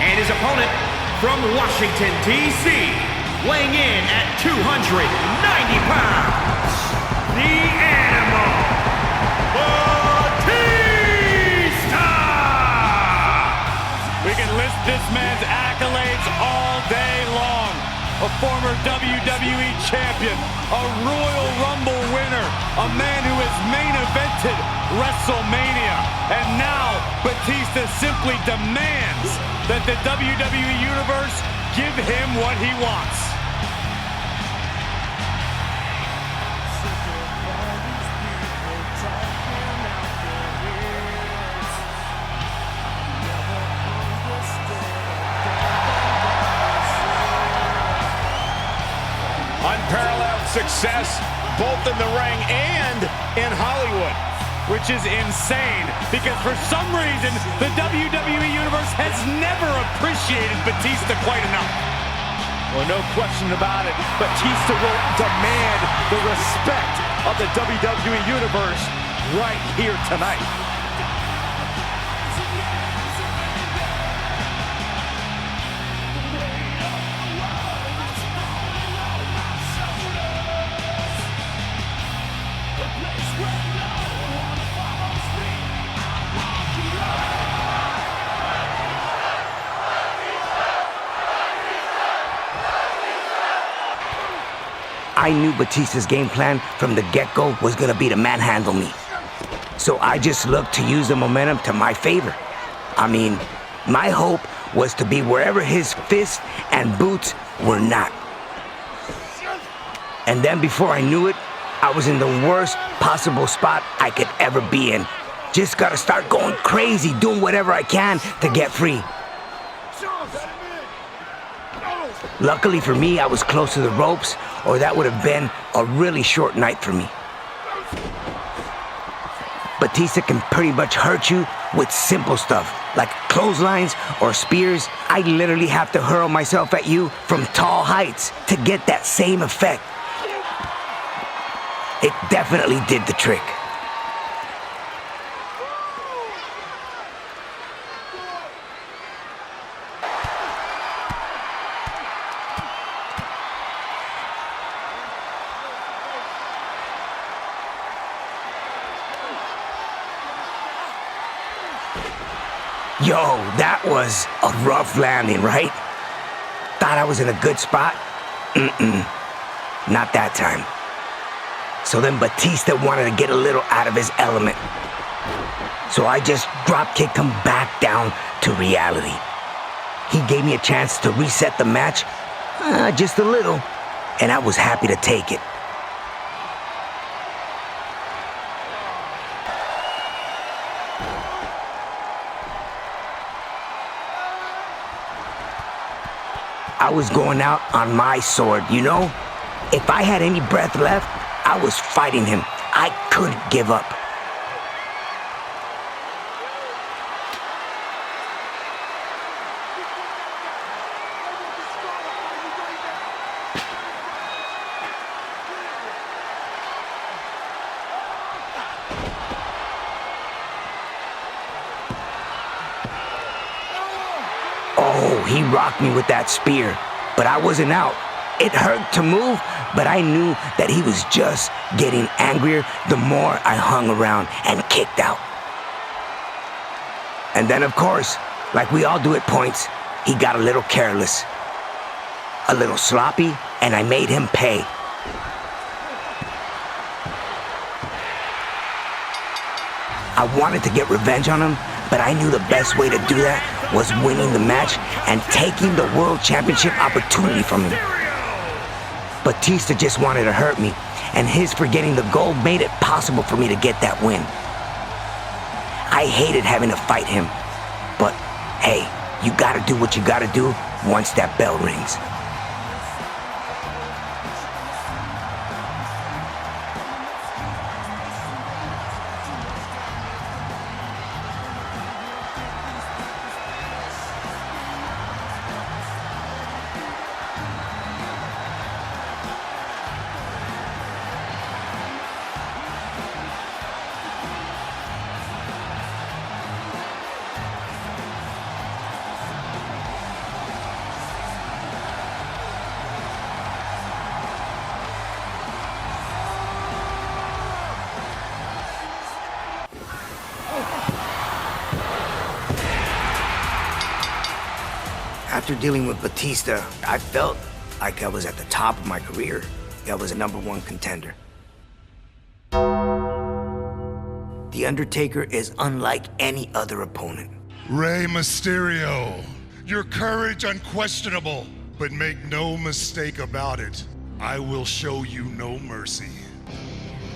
And his opponent from Washington, D.C., weighing in at 290 pounds, the Animal, Batista! We can list this man's accolades all day long. A former WWE champion, a Royal Rumble winner, a man who has main evented WrestleMania. And now, Batista simply demands that the WWE Universe give him what he wants. Unparalleled success, both in the ring and in Hollywood. Which is insane, because for some reason, the WWE Universe has never appreciated Batista quite enough. Well, no question about it. Batista will demand the respect of the WWE Universe right here tonight. I knew Batista's game plan from the get-go was gonna be to manhandle me. So I just looked to use the momentum to my favor. I mean, my hope was to be wherever his fists and boots were not. And then before I knew it, I was in the worst possible spot I could ever be in. Just gotta start going crazy, doing whatever I can to get free. Luckily for me, I was close to the ropes, or that would have been a really short night for me. Batista can pretty much hurt you with simple stuff, like clotheslines or spears. I literally have to hurl myself at you from tall heights to get that same effect. It definitely did the trick. Yo, that was a rough landing, right? Thought I was in a good spot? Not that time. So then Batista wanted to get a little out of his element. So I just drop-kicked him back down to reality. He gave me a chance to reset the match, just a little, and I was happy to take it. I was going out on my sword, you know? If I had any breath left, I was fighting him. I couldn't give up. Oh, he rocked me with that spear, but I wasn't out. It hurt to move, but I knew that he was just getting angrier the more I hung around and kicked out. And then, of course, like we all do at points, he got a little careless, a little sloppy, and I made him pay. I wanted to get revenge on him, but I knew the best way to do that was winning the match and taking the World Championship opportunity from him. Batista just wanted to hurt me, and his forgetting the gold made it possible for me to get that win. I hated having to fight him, but hey, you gotta do what you gotta do once that bell rings. After dealing with Batista, I felt like I was at the top of my career. I was a #1 contender. The Undertaker is unlike any other opponent. Rey Mysterio, your courage unquestionable, but make no mistake about it, I will show you no mercy.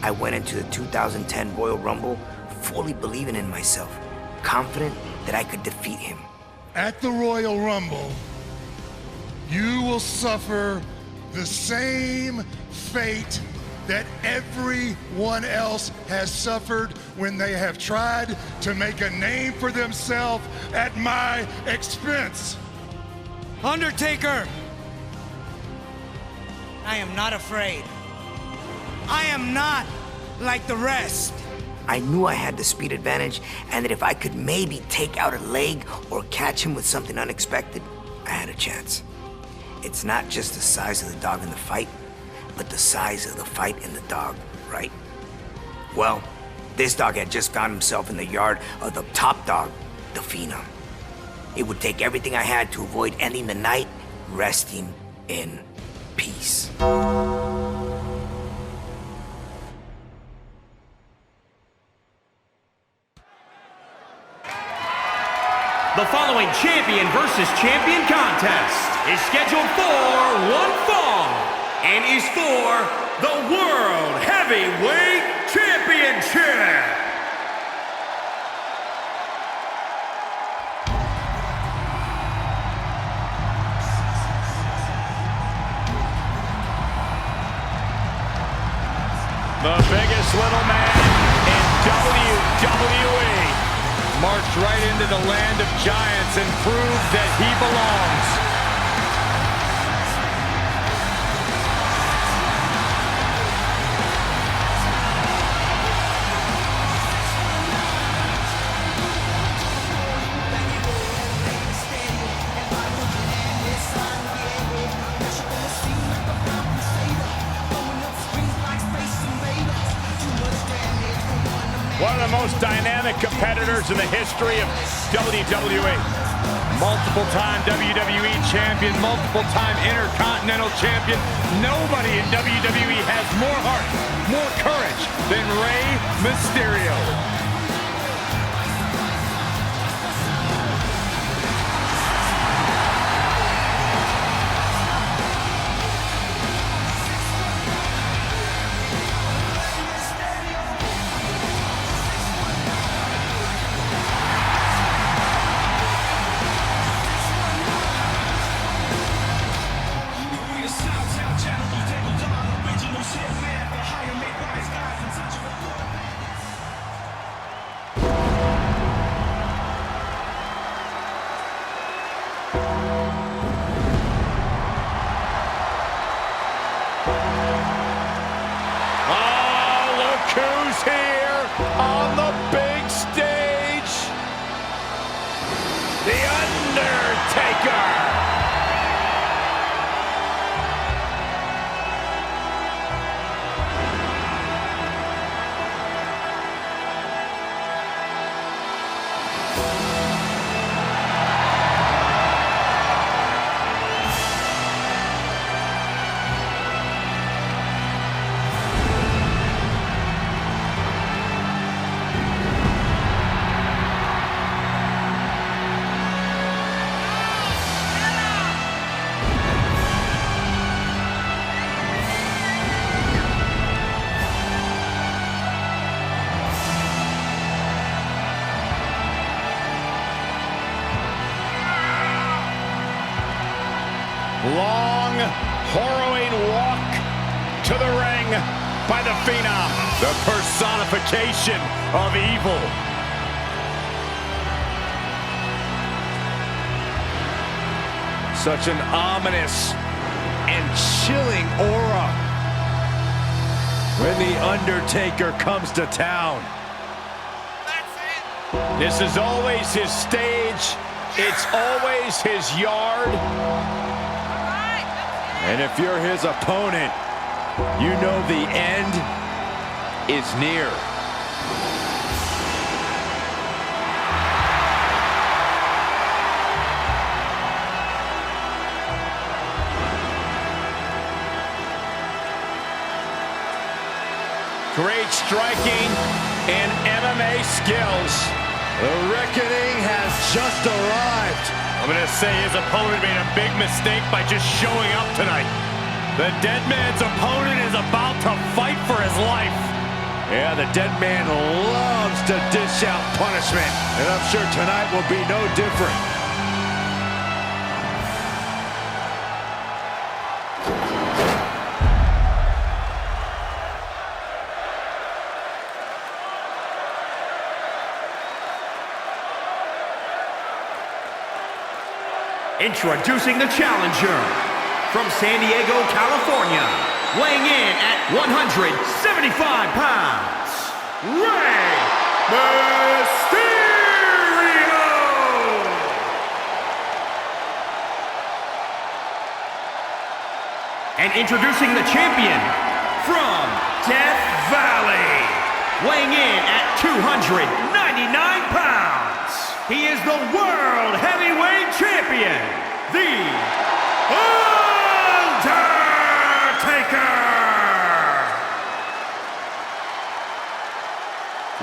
I went into the 2010 Royal Rumble fully believing in myself, confident that I could defeat him. At the Royal Rumble, you will suffer the same fate that everyone else has suffered when they have tried to make a name for themselves at my expense. Undertaker! I am not afraid. I am not like the rest. I knew I had the speed advantage, and that if I could maybe take out a leg or catch him with something unexpected, I had a chance. It's not just the size of the dog in the fight, but the size of the fight in the dog, right? Well, this dog had just found himself in the yard of the top dog, the Phenom. It would take everything I had to avoid ending the night resting in peace. The following champion versus champion contest is scheduled for one fall and is for the World Heavyweight Championship. The biggest little man in WWE. Marched right into the land of giants and proved that he belongs. One of the most dynamic competitors in the history of WWE. Multiple-time WWE champion, multiple-time Intercontinental champion. Nobody in WWE has more heart, more courage than Rey Mysterio. Who's here on the big stage? The Undertaker! Long, harrowing walk to the ring by the Phenom. The personification of evil. Such an ominous and chilling aura when the Undertaker comes to town. This is always his stage. It's always his yard. And if you're his opponent, you know the end is near. Great striking and MMA skills. The reckoning has just arrived. I'm going to say his opponent made a big mistake by just showing up tonight. The dead man's opponent is about to fight for his life. Yeah, the dead man loves to dish out punishment, and I'm sure tonight will be no different. Introducing the challenger from San Diego, California, weighing in at 175 pounds, Rey Mysterio! And introducing the champion from Death Valley, weighing in at 299 pounds, he is the World Heavyweight Champion, the Undertaker!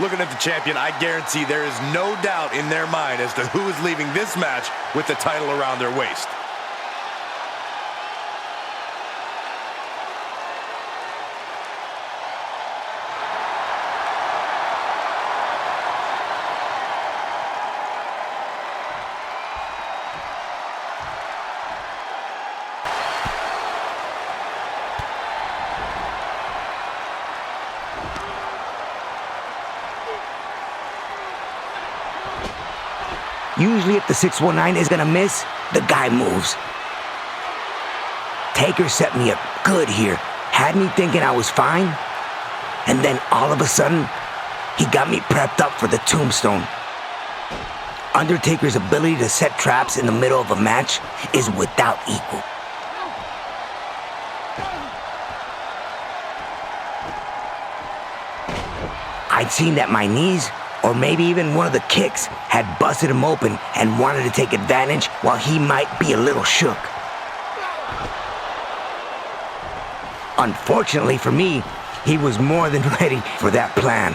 Looking at the champion, I guarantee there is no doubt in their mind as to who is leaving this match with the title around their waist. Usually if the 619 is gonna miss, the guy moves. Taker set me up good here, had me thinking I was fine, and then all of a sudden, he got me prepped up for the tombstone. Undertaker's ability to set traps in the middle of a match is without equal. I'd seen that my knees, or maybe even one of the kicks, had busted him open and wanted to take advantage while he might be a little shook. Unfortunately for me, he was more than ready for that plan.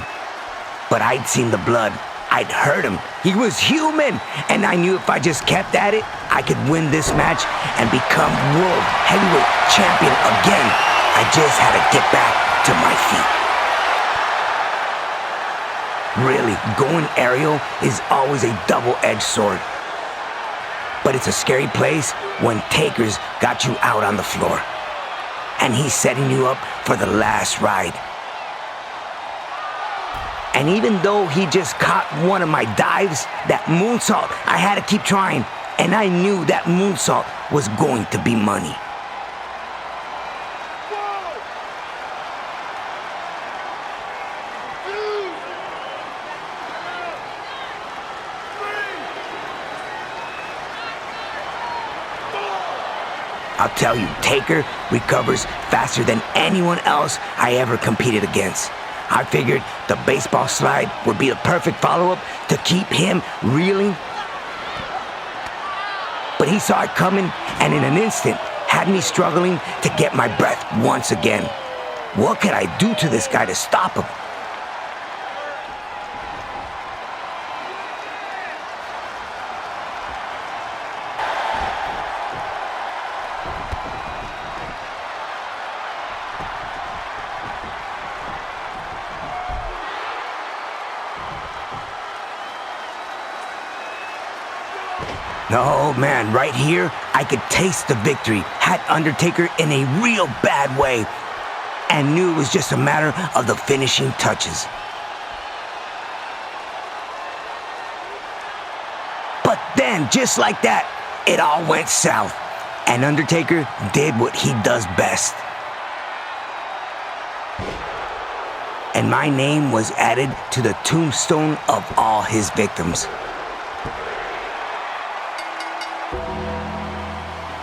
But I'd seen the blood. I'd heard him. He was human, and I knew if I just kept at it, I could win this match and become World Heavyweight Champion again. I just had to get back to my feet. Really, going aerial is always a double-edged sword. But it's a scary place when Taker's got you out on the floor. And he's setting you up for the last ride. And even though he just caught one of my dives, that moonsault, I had to keep trying. And I knew that moonsault was going to be money. I'll tell you, Taker recovers faster than anyone else I ever competed against. I figured the baseball slide would be the perfect follow-up to keep him reeling. But he saw it coming, and in an instant, had me struggling to get my breath once again. What could I do to this guy to stop him? No, man, right here, I could taste the victory. Had Undertaker in a real bad way and knew it was just a matter of the finishing touches. But then, just like that, it all went south, and Undertaker did what he does best. And my name was added to the tombstone of all his victims.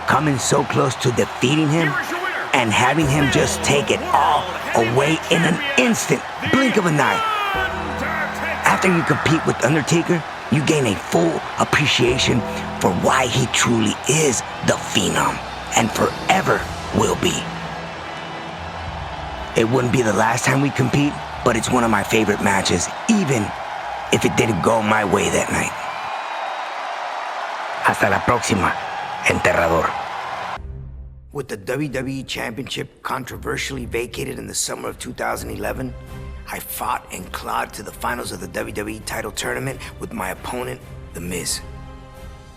Coming so close to defeating him and having him just take it all away in an instant, blink of an eye. After you compete with Undertaker, you gain a full appreciation for why he truly is the Phenom and forever will be. It wouldn't be the last time we compete, but it's one of my favorite matches, even if it didn't go my way that night. Hasta la próxima, enterrador. With the WWE Championship controversially vacated in the summer of 2011, I fought and clawed to the finals of the WWE title tournament with my opponent, The Miz.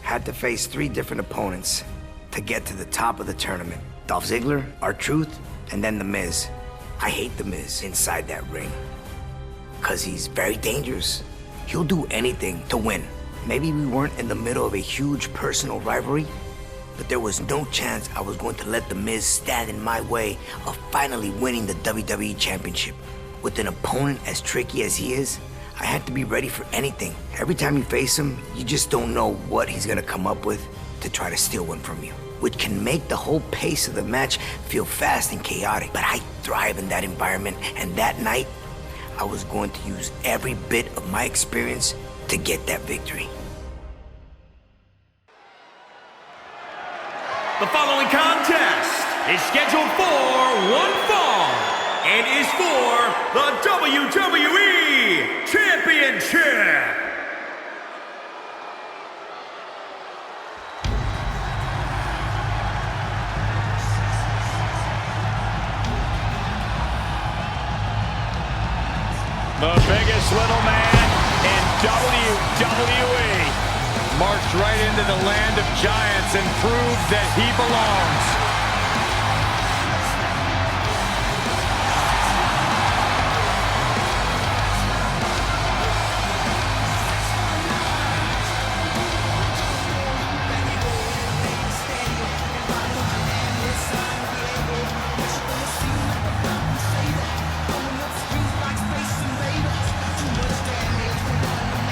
Had to face 3 different opponents to get to the top of the tournament. Dolph Ziggler, R-Truth, and then The Miz. I hate The Miz inside that ring, cause he's very dangerous. He'll do anything to win. Maybe we weren't in the middle of a huge personal rivalry, but there was no chance I was going to let The Miz stand in my way of finally winning the WWE Championship. With an opponent as tricky as he is, I had to be ready for anything. Every time you face him, you just don't know what he's gonna come up with to try to steal one from you, which can make the whole pace of the match feel fast and chaotic. But I thrive in that environment, and that night, I was going to use every bit of my experience to get that victory. The following contest is scheduled for one fall and is for the WWE Championship. The biggest little man in WWE marched right into the land of giants and proved that he belongs.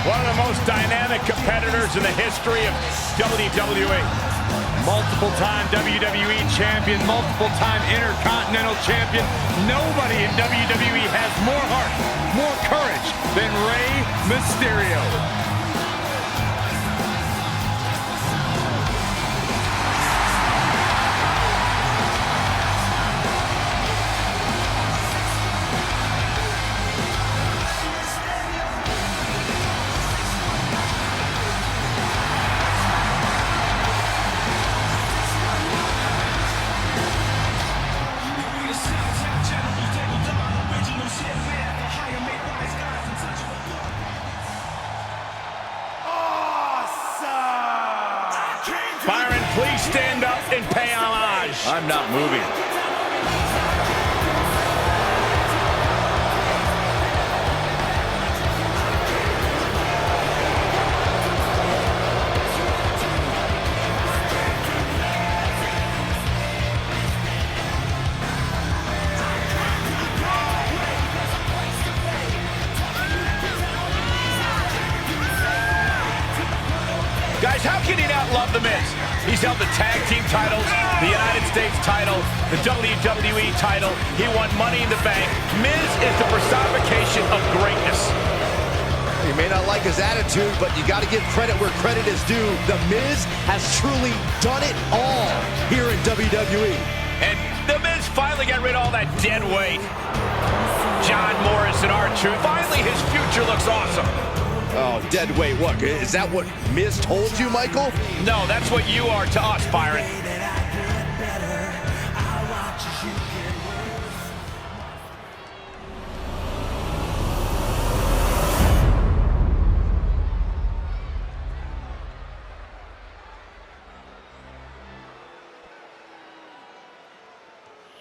One of the most dynamic competitors in the history of WWE. Multiple-time WWE champion, multiple-time Intercontinental champion. Nobody in WWE has more heart, more courage than Rey Mysterio. Byron, please stand up and pay homage. I'm not moving. Guys, how can you not love The Miz? He's held the tag team titles, the United States title, the WWE title. He won Money in the Bank. Miz is the personification of greatness. You may not like his attitude, but you got to give credit where credit is due. The Miz has truly done it all here in WWE. And The Miz finally got rid of all that dead weight. John Morrison, R-Truth. Finally, his future looks awesome. Oh, dead weight. What? Is that what Miz told you, Michael? No, that's what you are to us, Byron.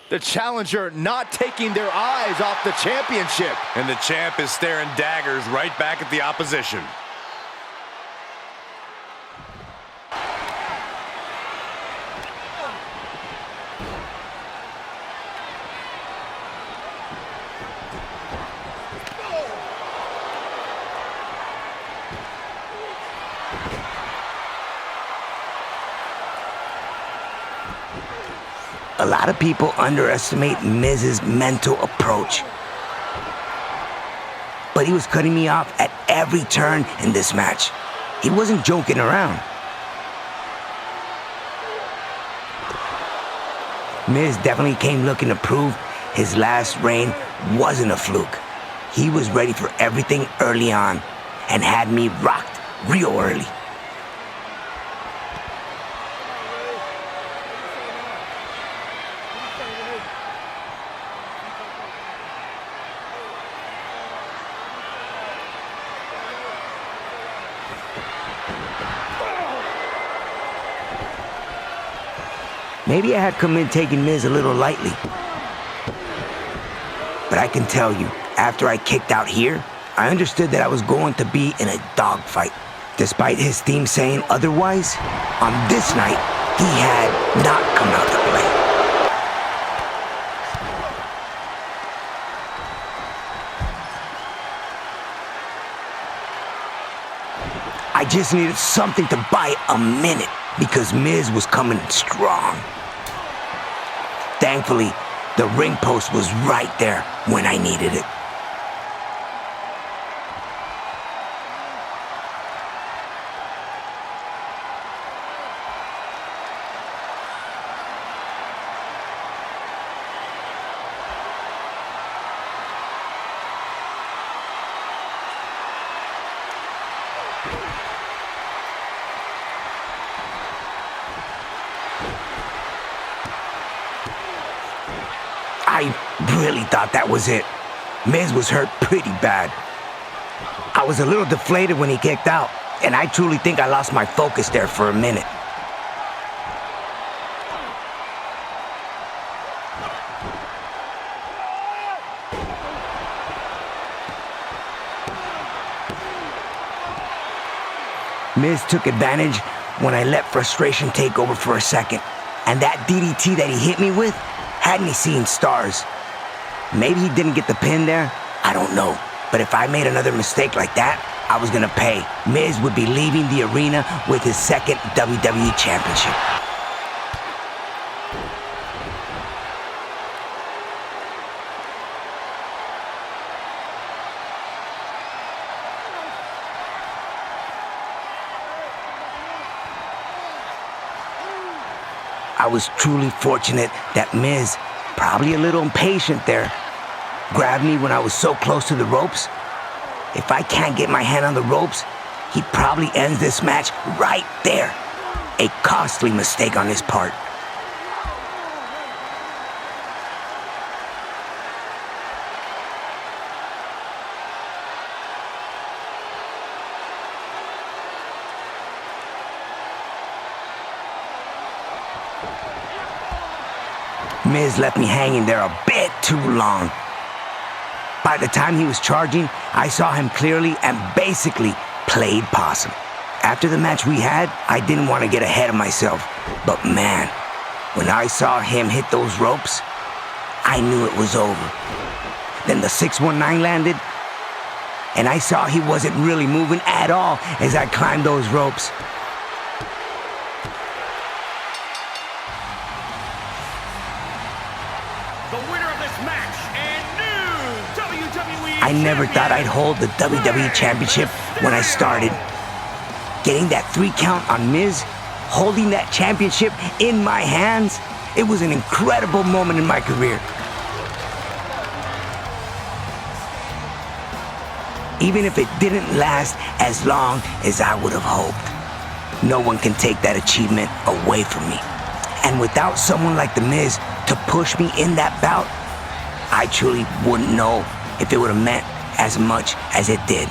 The challenger not taking their eyes off the championship. And the champ is staring daggers right back at the opposition. A lot of people underestimate Miz's mental approach. But he was cutting me off at every turn in this match. He wasn't joking around. Miz definitely came looking to prove his last reign wasn't a fluke. He was ready for everything early on and had me rocked real early. Maybe I had come in taking Miz a little lightly. But I can tell you, after I kicked out here, I understood that I was going to be in a dogfight. Despite his team saying otherwise, on this night, he had not come out to play. I just needed something to buy a minute because Miz was coming strong. Thankfully, the ring post was right there when I needed it. I really thought that was it. Miz was hurt pretty bad. I was a little deflated when he kicked out, and I truly think I lost my focus there for a minute. Miz took advantage when I let frustration take over for a second, and that DDT that he hit me with had me seeing stars. Maybe he didn't get the pin there, I don't know. But if I made another mistake like that, I was gonna pay. Miz would be leaving the arena with his second WWE Championship. I was truly fortunate that Miz, probably a little impatient there, grabbed me when I was so close to the ropes. If I can't get my hand on the ropes, he probably ends this match right there. A costly mistake on his part. Miz left me hanging there a bit too long. By the time he was charging, I saw him clearly and basically played possum. After the match we had, I didn't want to get ahead of myself. But man, when I saw him hit those ropes, I knew it was over. Then the 619 landed, and I saw he wasn't really moving at all as I climbed those ropes. I never thought I'd hold the WWE Championship when I started. Getting that 3 count on Miz, holding that championship in my hands, it was an incredible moment in my career. Even if it didn't last as long as I would have hoped. No one can take that achievement away from me. And without someone like The Miz to push me in that bout, I truly wouldn't know if it would have meant as much as it did.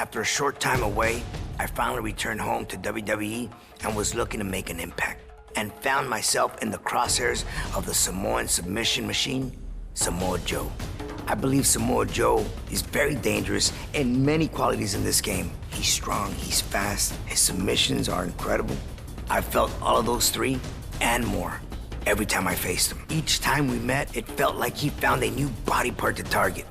After a short time away, I finally returned home to WWE and was looking to make an impact, and found myself in the crosshairs of the Samoan submission machine, Samoa Joe. I believe Samoa Joe is very dangerous in many qualities in this game. He's strong, he's fast, his submissions are incredible. I felt all of those three and more every time I faced him. Each time we met, it felt like he found a new body part to target.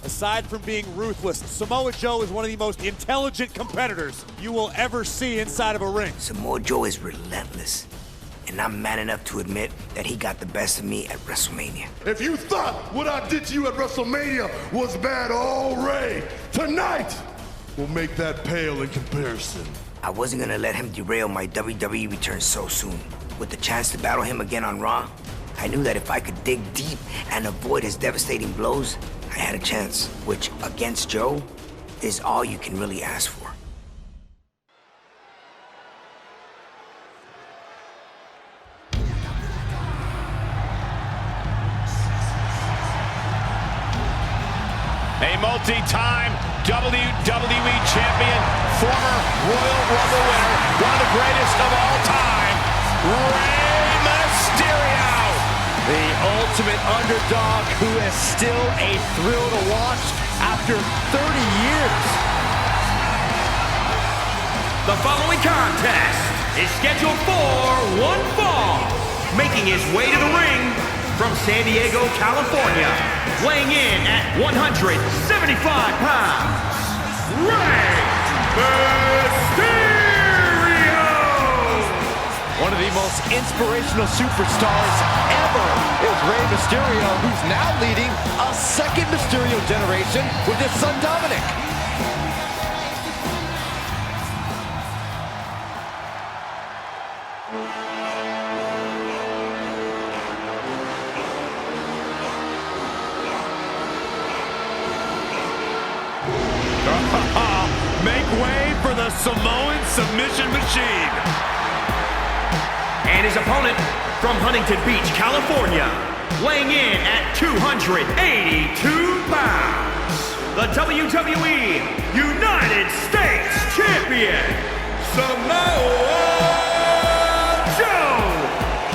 Aside from being ruthless, Samoa Joe is one of the most intelligent competitors you will ever see inside of a ring. Samoa Joe is relentless, and I'm man enough to admit that he got the best of me at WrestleMania. If you thought what I did to you at WrestleMania was bad already, tonight will make that pale in comparison. I wasn't gonna let him derail my WWE return so soon. With the chance to battle him again on Raw, I knew that if I could dig deep and avoid his devastating blows, I had a chance, which against Joe is all you can really ask for. A multi-time WWE champion, former Royal Rumble winner, one of the greatest of all time, Rey Mysterio. The ultimate underdog who is still a thrill to watch after 30 years. The following contest is scheduled for one fall. Making his way to the ring from San Diego, California, weighing in at 175 pounds, Rey Mysterio! One of the most inspirational superstars ever is Rey Mysterio, who's now leading a second Mysterio generation with his son Dominik. Make way for the Samoan submission machine. And his opponent from Huntington Beach, California, weighing in at 282 pounds, the WWE United States Champion, Samoa Joe.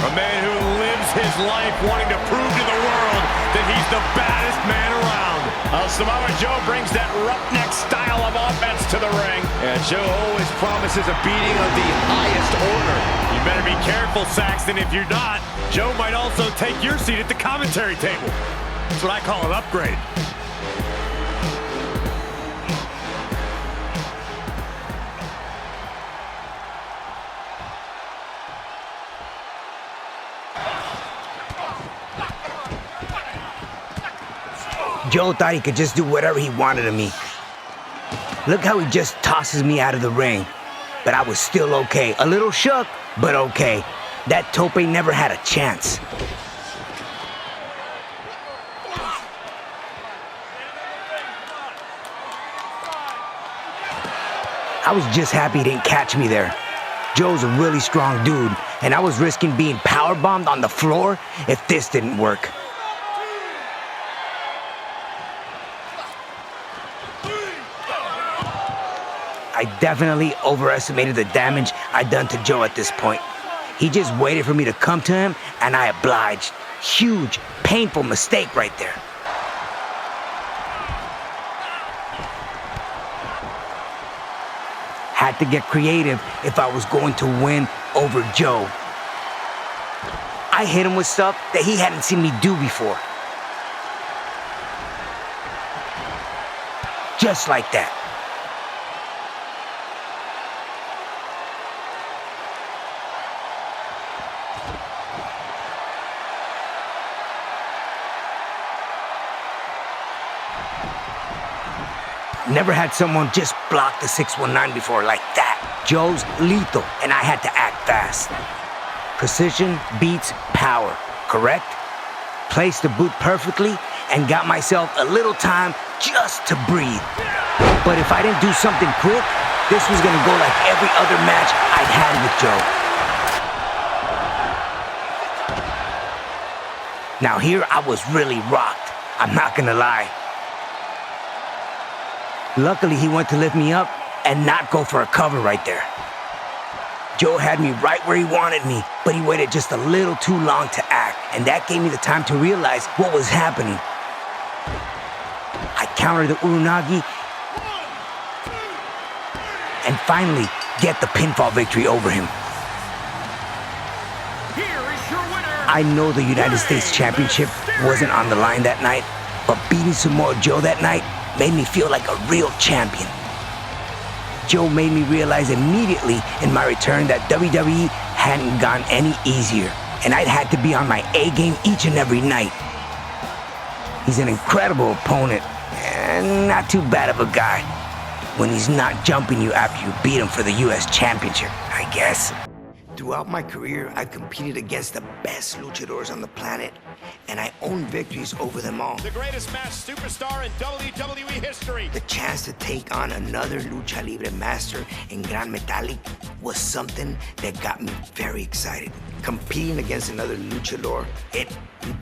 A man who lives his life wanting to prove to the world that he's the baddest man around. Samoa Joe brings that roughneck style of offense to the ring. Yeah, Joe always promises a beating of the highest order. You better be careful, Saxton. If you're not, Joe might also take your seat at the commentary table. That's what I call an upgrade. Joe thought he could just do whatever he wanted of me. Look how he just tosses me out of the ring. But I was still okay. A little shook, but okay. That tope never had a chance. I was just happy he didn't catch me there. Joe's a really strong dude, and I was risking being powerbombed on the floor if this didn't work. I definitely overestimated the damage I'd done to Joe at this point. He just waited for me to come to him, and I obliged. Huge, painful mistake right there. Had to get creative if I was going to win over Joe. I hit him with stuff that he hadn't seen me do before. Just like that. Never had someone just block the 619 before like that. Joe's lethal, and I had to act fast. Precision beats power, correct? Placed the boot perfectly and got myself a little time just to breathe. But if I didn't do something quick, this was gonna go like every other match I'd had with Joe. Now here I was really rocked, I'm not gonna lie. Luckily, he went to lift me up and not go for a cover right there. Joe had me right where he wanted me, but he waited just a little too long to act, and that gave me the time to realize what was happening. I countered the Urunagi and finally get the pinfall victory over him. I know the United States Championship wasn't on the line that night, but beating Samoa Joe that night made me feel like a real champion. Joe made me realize immediately in my return that WWE hadn't gone any easier, and I'd had to be on my A game each and every night. He's an incredible opponent, and not too bad of a guy when he's not jumping you after you beat him for the US Championship, I guess. Throughout my career, I've competed against the best luchadors on the planet, and I own victories over them all. The greatest masked superstar in WWE history. The chance to take on another Lucha Libre master in Gran Metalik was something that got me very excited. Competing against another luchador, it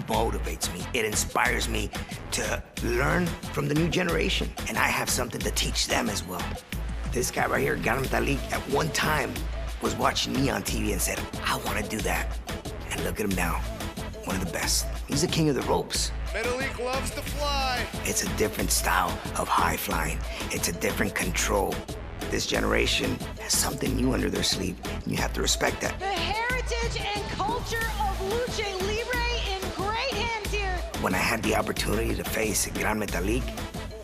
motivates me. It inspires me to learn from the new generation, and I have something to teach them as well. This guy right here, Gran Metalik, at one time was watching me on TV and said, I want to do that. And look at him now, one of the best. He's the king of the ropes. Metalik loves to fly. It's a different style of high flying. It's a different control. This generation has something new under their sleeve. You have to respect that. The heritage and culture of Lucha Libre in great hands here. When I had the opportunity to face Gran Metalik,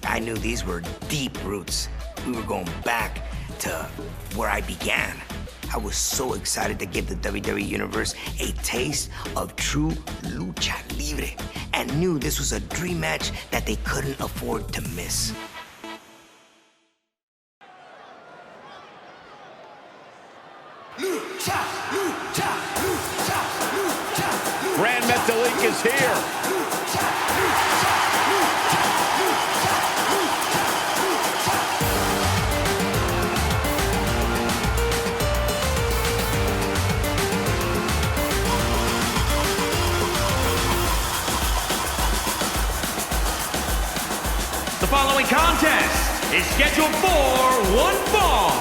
I knew these were deep roots. We were going back to where I began. I was so excited to give the WWE Universe a taste of true Lucha Libre and knew this was a dream match that they couldn't afford to miss. Lucha, lucha, lucha, lucha. Gran Metalik is here. The following contest is scheduled for one fall.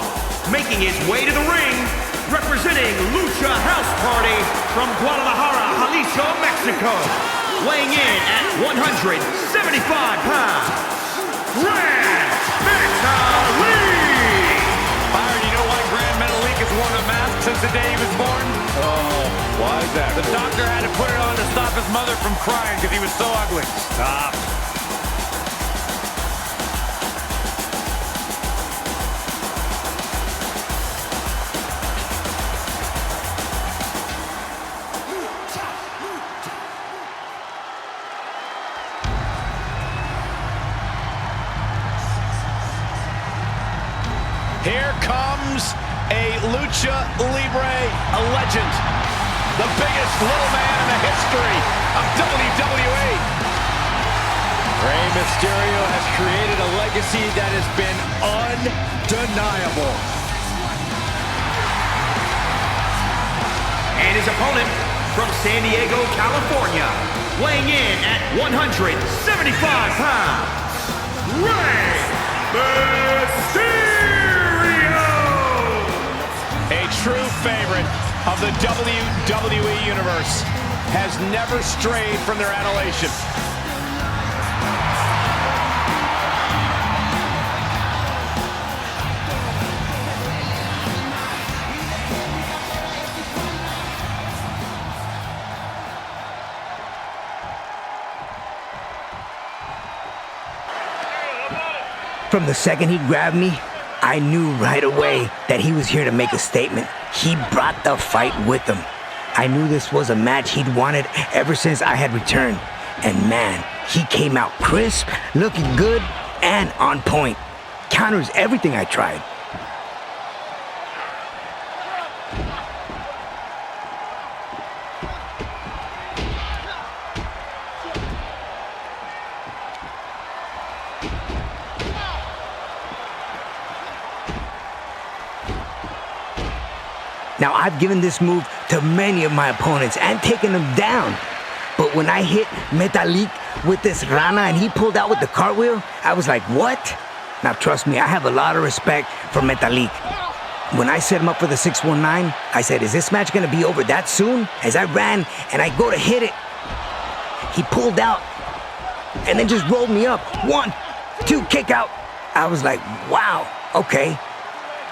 Making his way to the ring, representing Lucha House Party from Guadalajara, Jalisco, Mexico. Weighing in at 175 pounds, Gran Metalik! Byron, you know why Gran Metalik has worn a mask since the day he was born? Oh, why is that? The doctor had to put it on to stop his mother from crying because he was so ugly. Stop. Here comes a Lucha Libre, a legend. The biggest little man in the history of WWE. Rey Mysterio has created a legacy that has been undeniable. And his opponent from San Diego, California, weighing in at 175 pounds, Rey Mysterio! A true favorite of the WWE Universe, has never strayed from their adulation. From the second he grabbed me, I knew right away that he was here to make a statement. He brought the fight with him. I knew this was a match he'd wanted ever since I had returned. And man, he came out crisp, looking good, and on point. Counters everything I tried. Now, I've given this move to many of my opponents and taken them down. But when I hit Metalik with this Rana and he pulled out with the cartwheel, I was like, what? Now trust me, I have a lot of respect for Metalik. When I set him up for the 619, I said, is this match gonna be over that soon? As I ran and I go to hit it, he pulled out and then just rolled me up. 1, 2, kick out. I was like, wow, okay.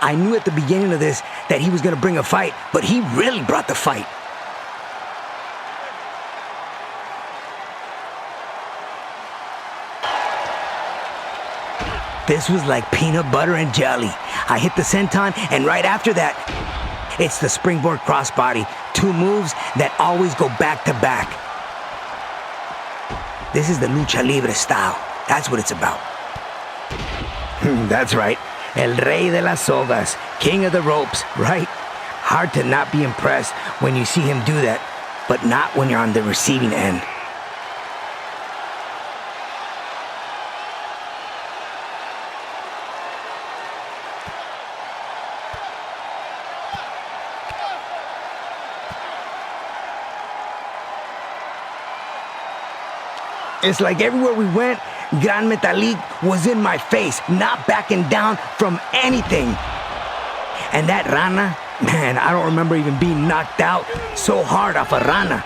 I knew at the beginning of this that he was gonna bring a fight, but he really brought the fight. This was like peanut butter and jelly. I hit the senton, and right after that, it's the springboard crossbody. 2 moves that always go back to back. This is the lucha libre style. That's what it's about. That's right. El Rey de las Sogas, king of the ropes, right? Hard to not be impressed when you see him do that, but not when you're on the receiving end. It's like everywhere we went, Gran Metalik was in my face, not backing down from anything. And that Rana, man, I don't remember even being knocked out so hard off a Rana.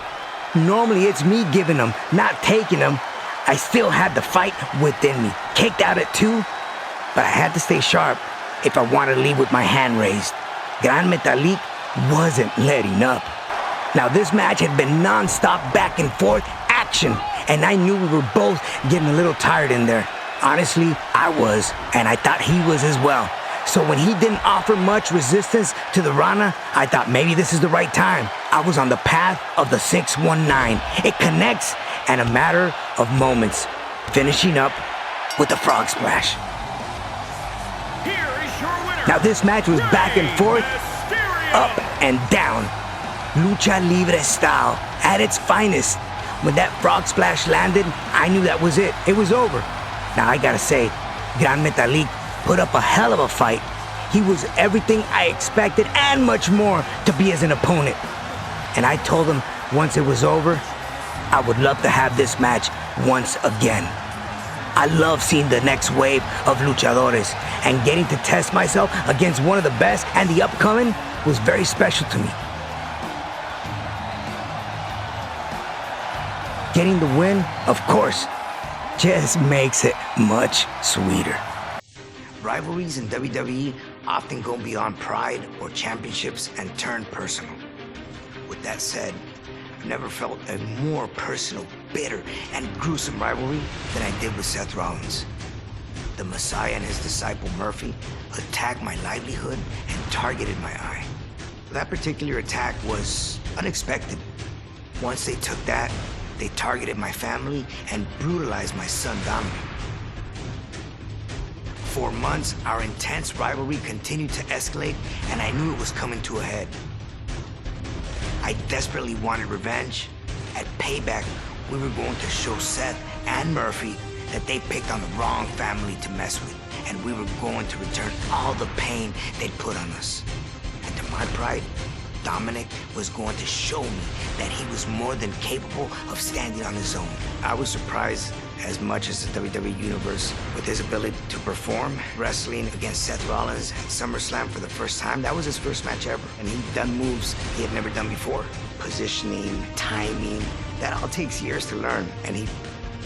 Normally it's me giving them, not taking them. I still had the fight within me. Kicked out at 2, but I had to stay sharp if I wanted to leave with my hand raised. Gran Metalik wasn't letting up. Now this match had been non-stop back and forth action. And I knew we were both getting a little tired in there. Honestly, I was, and I thought he was as well. So when he didn't offer much resistance to the Rana, I thought maybe this is the right time. I was on the path of the 619. It connects in a matter of moments, finishing up with the frog splash. Here is your winner. Now this match was back and forth, up and down. Lucha Libre style at its finest. When that frog splash landed, I knew that was it. It was over. Now I gotta say, Gran Metalik put up a hell of a fight. He was everything I expected and much more to be as an opponent. And I told him once it was over, I would love to have this match once again. I love seeing the next wave of luchadores, and getting to test myself against one of the best and the upcoming was very special to me. Getting the win, of course, just makes it much sweeter. Rivalries in WWE often go beyond pride or championships and turn personal. With that said, I've never felt a more personal, bitter, and gruesome rivalry than I did with Seth Rollins. The Messiah and his disciple Murphy attacked my livelihood and targeted my eye. That particular attack was unexpected. Once they took that, they targeted my family and brutalized my son, Dominik. For months, our intense rivalry continued to escalate, and I knew it was coming to a head. I desperately wanted revenge. At Payback, we were going to show Seth and Murphy that they picked on the wrong family to mess with, and we were going to return all the pain they'd put on us. And to my pride, Dominik was going to show me that he was more than capable of standing on his own. I was surprised as much as the WWE Universe with his ability to perform. Wrestling against Seth Rollins at SummerSlam for the first time, that was his first match ever. And he'd done moves he had never done before. Positioning, timing, that all takes years to learn. And he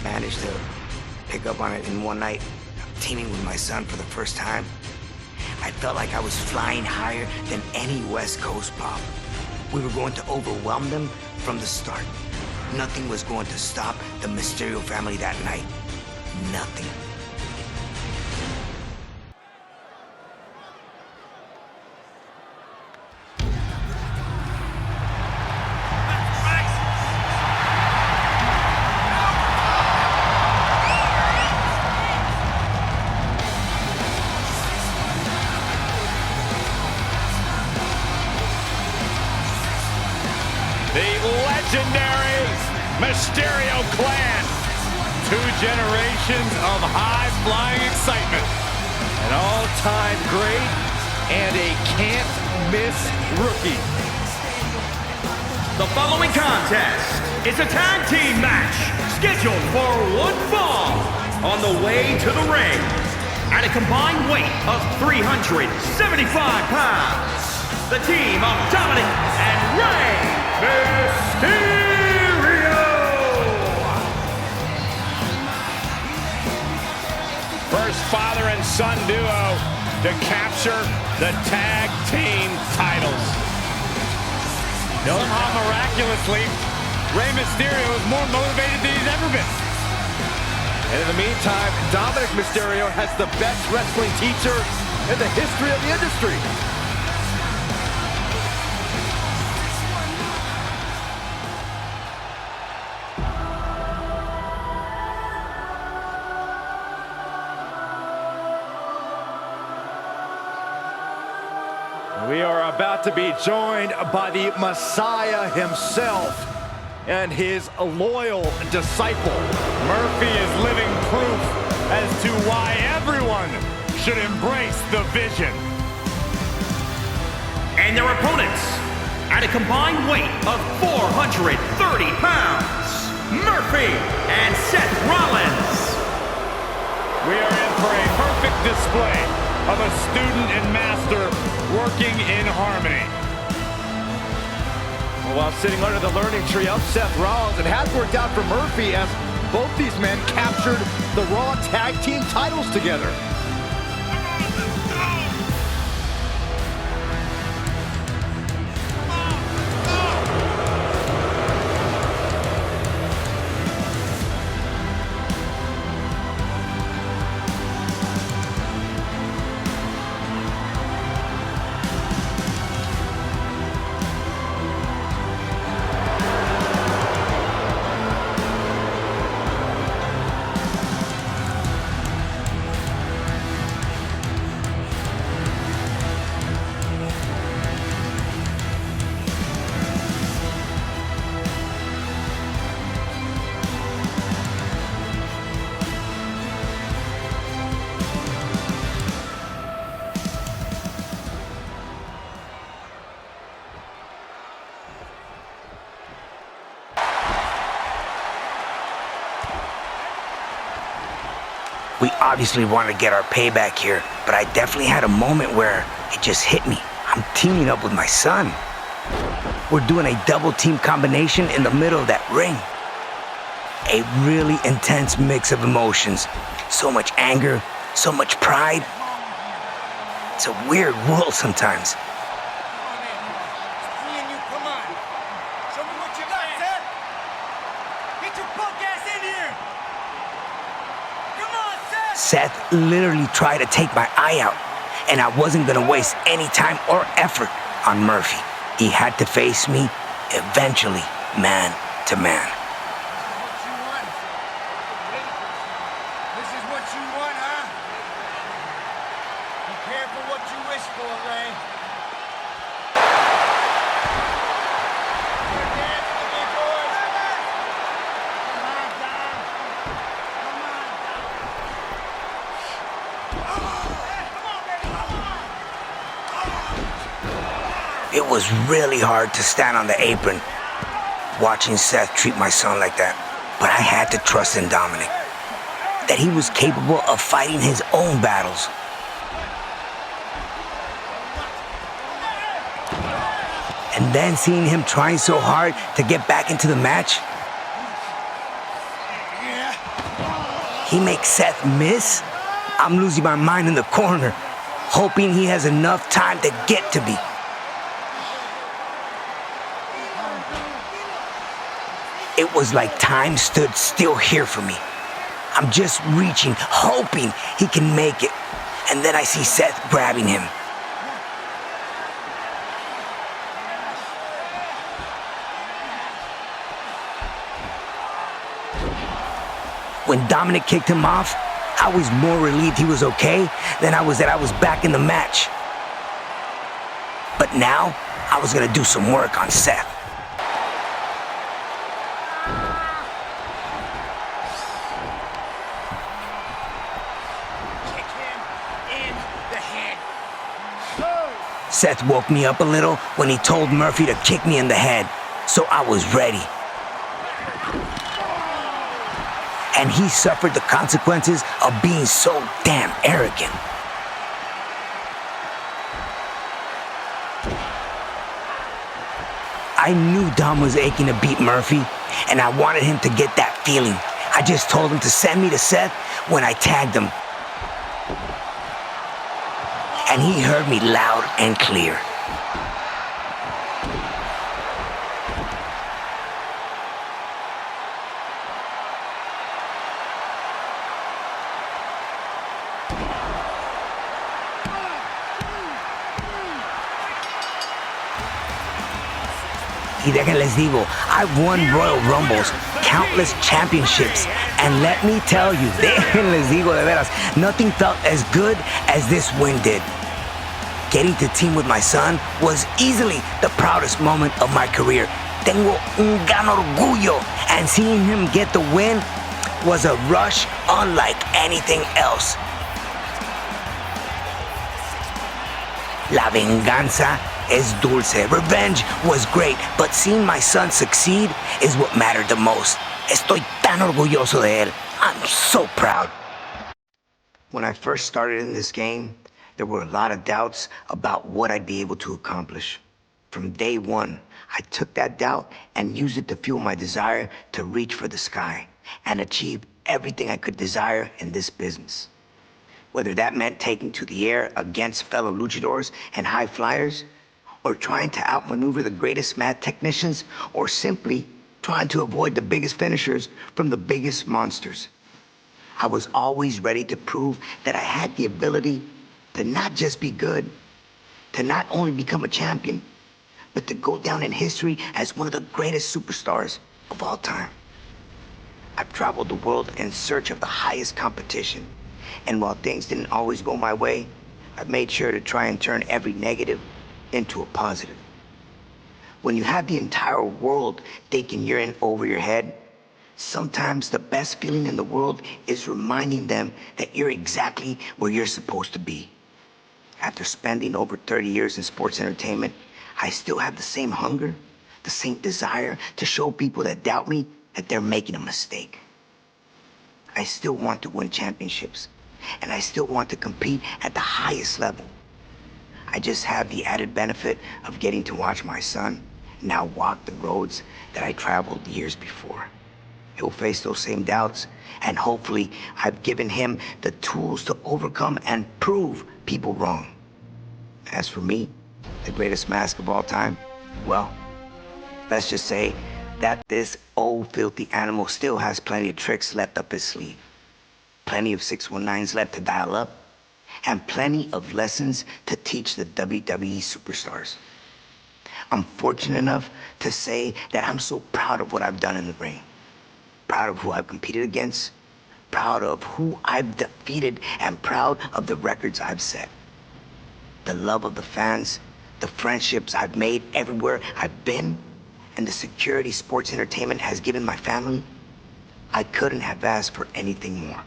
managed to pick up on it in one night. Teaming with my son for the first time, I felt like I was flying higher than any West Coast pop. We were going to overwhelm them from the start. Nothing was going to stop the Mysterio family that night. Nothing. Legendary Mysterio clan. 2 generations of high-flying excitement. An all-time great and a can't-miss rookie. The following contest is a tag team match scheduled for one fall. On the way to the ring, at a combined weight of 375 pounds, the team of Dominik and Rey Mysterio. First father and son duo to capture the tag team titles. Somehow miraculously, Rey Mysterio is more motivated than he's ever been. And in the meantime, Dominik Mysterio has the best wrestling teacher in the history of the industry. We are about to be joined by the Messiah himself and his loyal disciple. Murphy is living proof as to why everyone should embrace the vision. And their opponents, at a combined weight of 430 pounds, Murphy and Seth Rollins. We are in for a perfect display of a student and master working in harmony. While sitting under the learning tree of Seth Rollins, it has worked out for Murphy as both these men captured the Raw Tag Team titles together. We obviously want to get our payback here, but I definitely had a moment where it just hit me. I'm teaming up with my son. We're doing a double team combination in the middle of that ring. A really intense mix of emotions. So much anger, so much pride. It's a weird world sometimes. Seth literally tried to take my eye out, and I wasn't gonna waste any time or effort on Murphy. He had to face me, eventually, man to man. This is what you want, huh? Be careful what you wish for, Ray. It was really hard to stand on the apron watching Seth treat my son like that. But I had to trust in Dominik, that he was capable of fighting his own battles. And then seeing him trying so hard to get back into the match, he makes Seth miss. I'm losing my mind in the corner, hoping he has enough time to get to me. It was like time stood still here for me. I'm just reaching, hoping he can make it. And then I see Seth grabbing him. When Dominik kicked him off, I was more relieved he was okay than I was that I was back in the match. But now, I was gonna do some work on Seth. Seth woke me up a little when he told Murphy to kick me in the head, so I was ready. and he suffered the consequences of being so damn arrogant. I knew Dom was aching to beat Murphy, and I wanted him to get that feeling. I just told him to send me to Seth when I tagged him. And he heard me loud and clear. Y déjenles digo, I've won Royal Rumbles, countless championships, and let me tell you, déjenles digo de veras, nothing felt as good as this win did. Getting to team with my son was easily the proudest moment of my career. Tengo un gran orgullo, and seeing him get the win was a rush unlike anything else. La venganza es dulce. Revenge was great, but seeing my son succeed is what mattered the most. Estoy tan orgulloso de él. I'm so proud. When I first started in this game, there were a lot of doubts about what I'd be able to accomplish. From day one, I took that doubt and used it to fuel my desire to reach for the sky and achieve everything I could desire in this business. Whether that meant taking to the air against fellow luchadors and high flyers, or trying to outmaneuver the greatest mat technicians, or simply trying to avoid the biggest finishers from the biggest monsters. I was always ready to prove that I had the ability to not just be good, to not only become a champion, but to go down in history as one of the greatest superstars of all time. I've traveled the world in search of the highest competition, and while things didn't always go my way, I've made sure to try and turn every negative into a positive. When you have the entire world thinking you're in over your head, sometimes the best feeling in the world is reminding them that you're exactly where you're supposed to be. After spending over 30 years in sports entertainment, I still have the same hunger, the same desire to show people that doubt me that they're making a mistake. I still want to win championships, and I still want to compete at the highest level. I just have the added benefit of getting to watch my son now walk the roads that I traveled years before. He'll face those same doubts, and hopefully I've given him the tools to overcome and prove people wrong. As for me, the greatest mask of all time, well, let's just say that this old filthy animal still has plenty of tricks left up his sleeve, plenty of 619s left to dial up, and plenty of lessons to teach the WWE superstars. I'm fortunate enough to say that I'm so proud of what I've done in the ring, proud of who I've competed against, proud of who I've defeated, and proud of the records I've set. The love of the fans, the friendships I've made everywhere I've been, and the security sports entertainment has given my family, I couldn't have asked for anything more.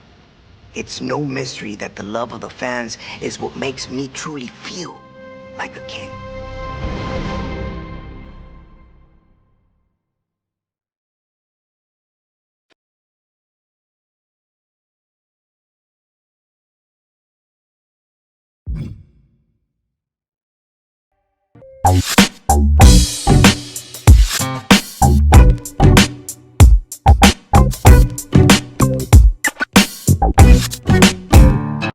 It's no mystery that the love of the fans is what makes me truly feel like a king.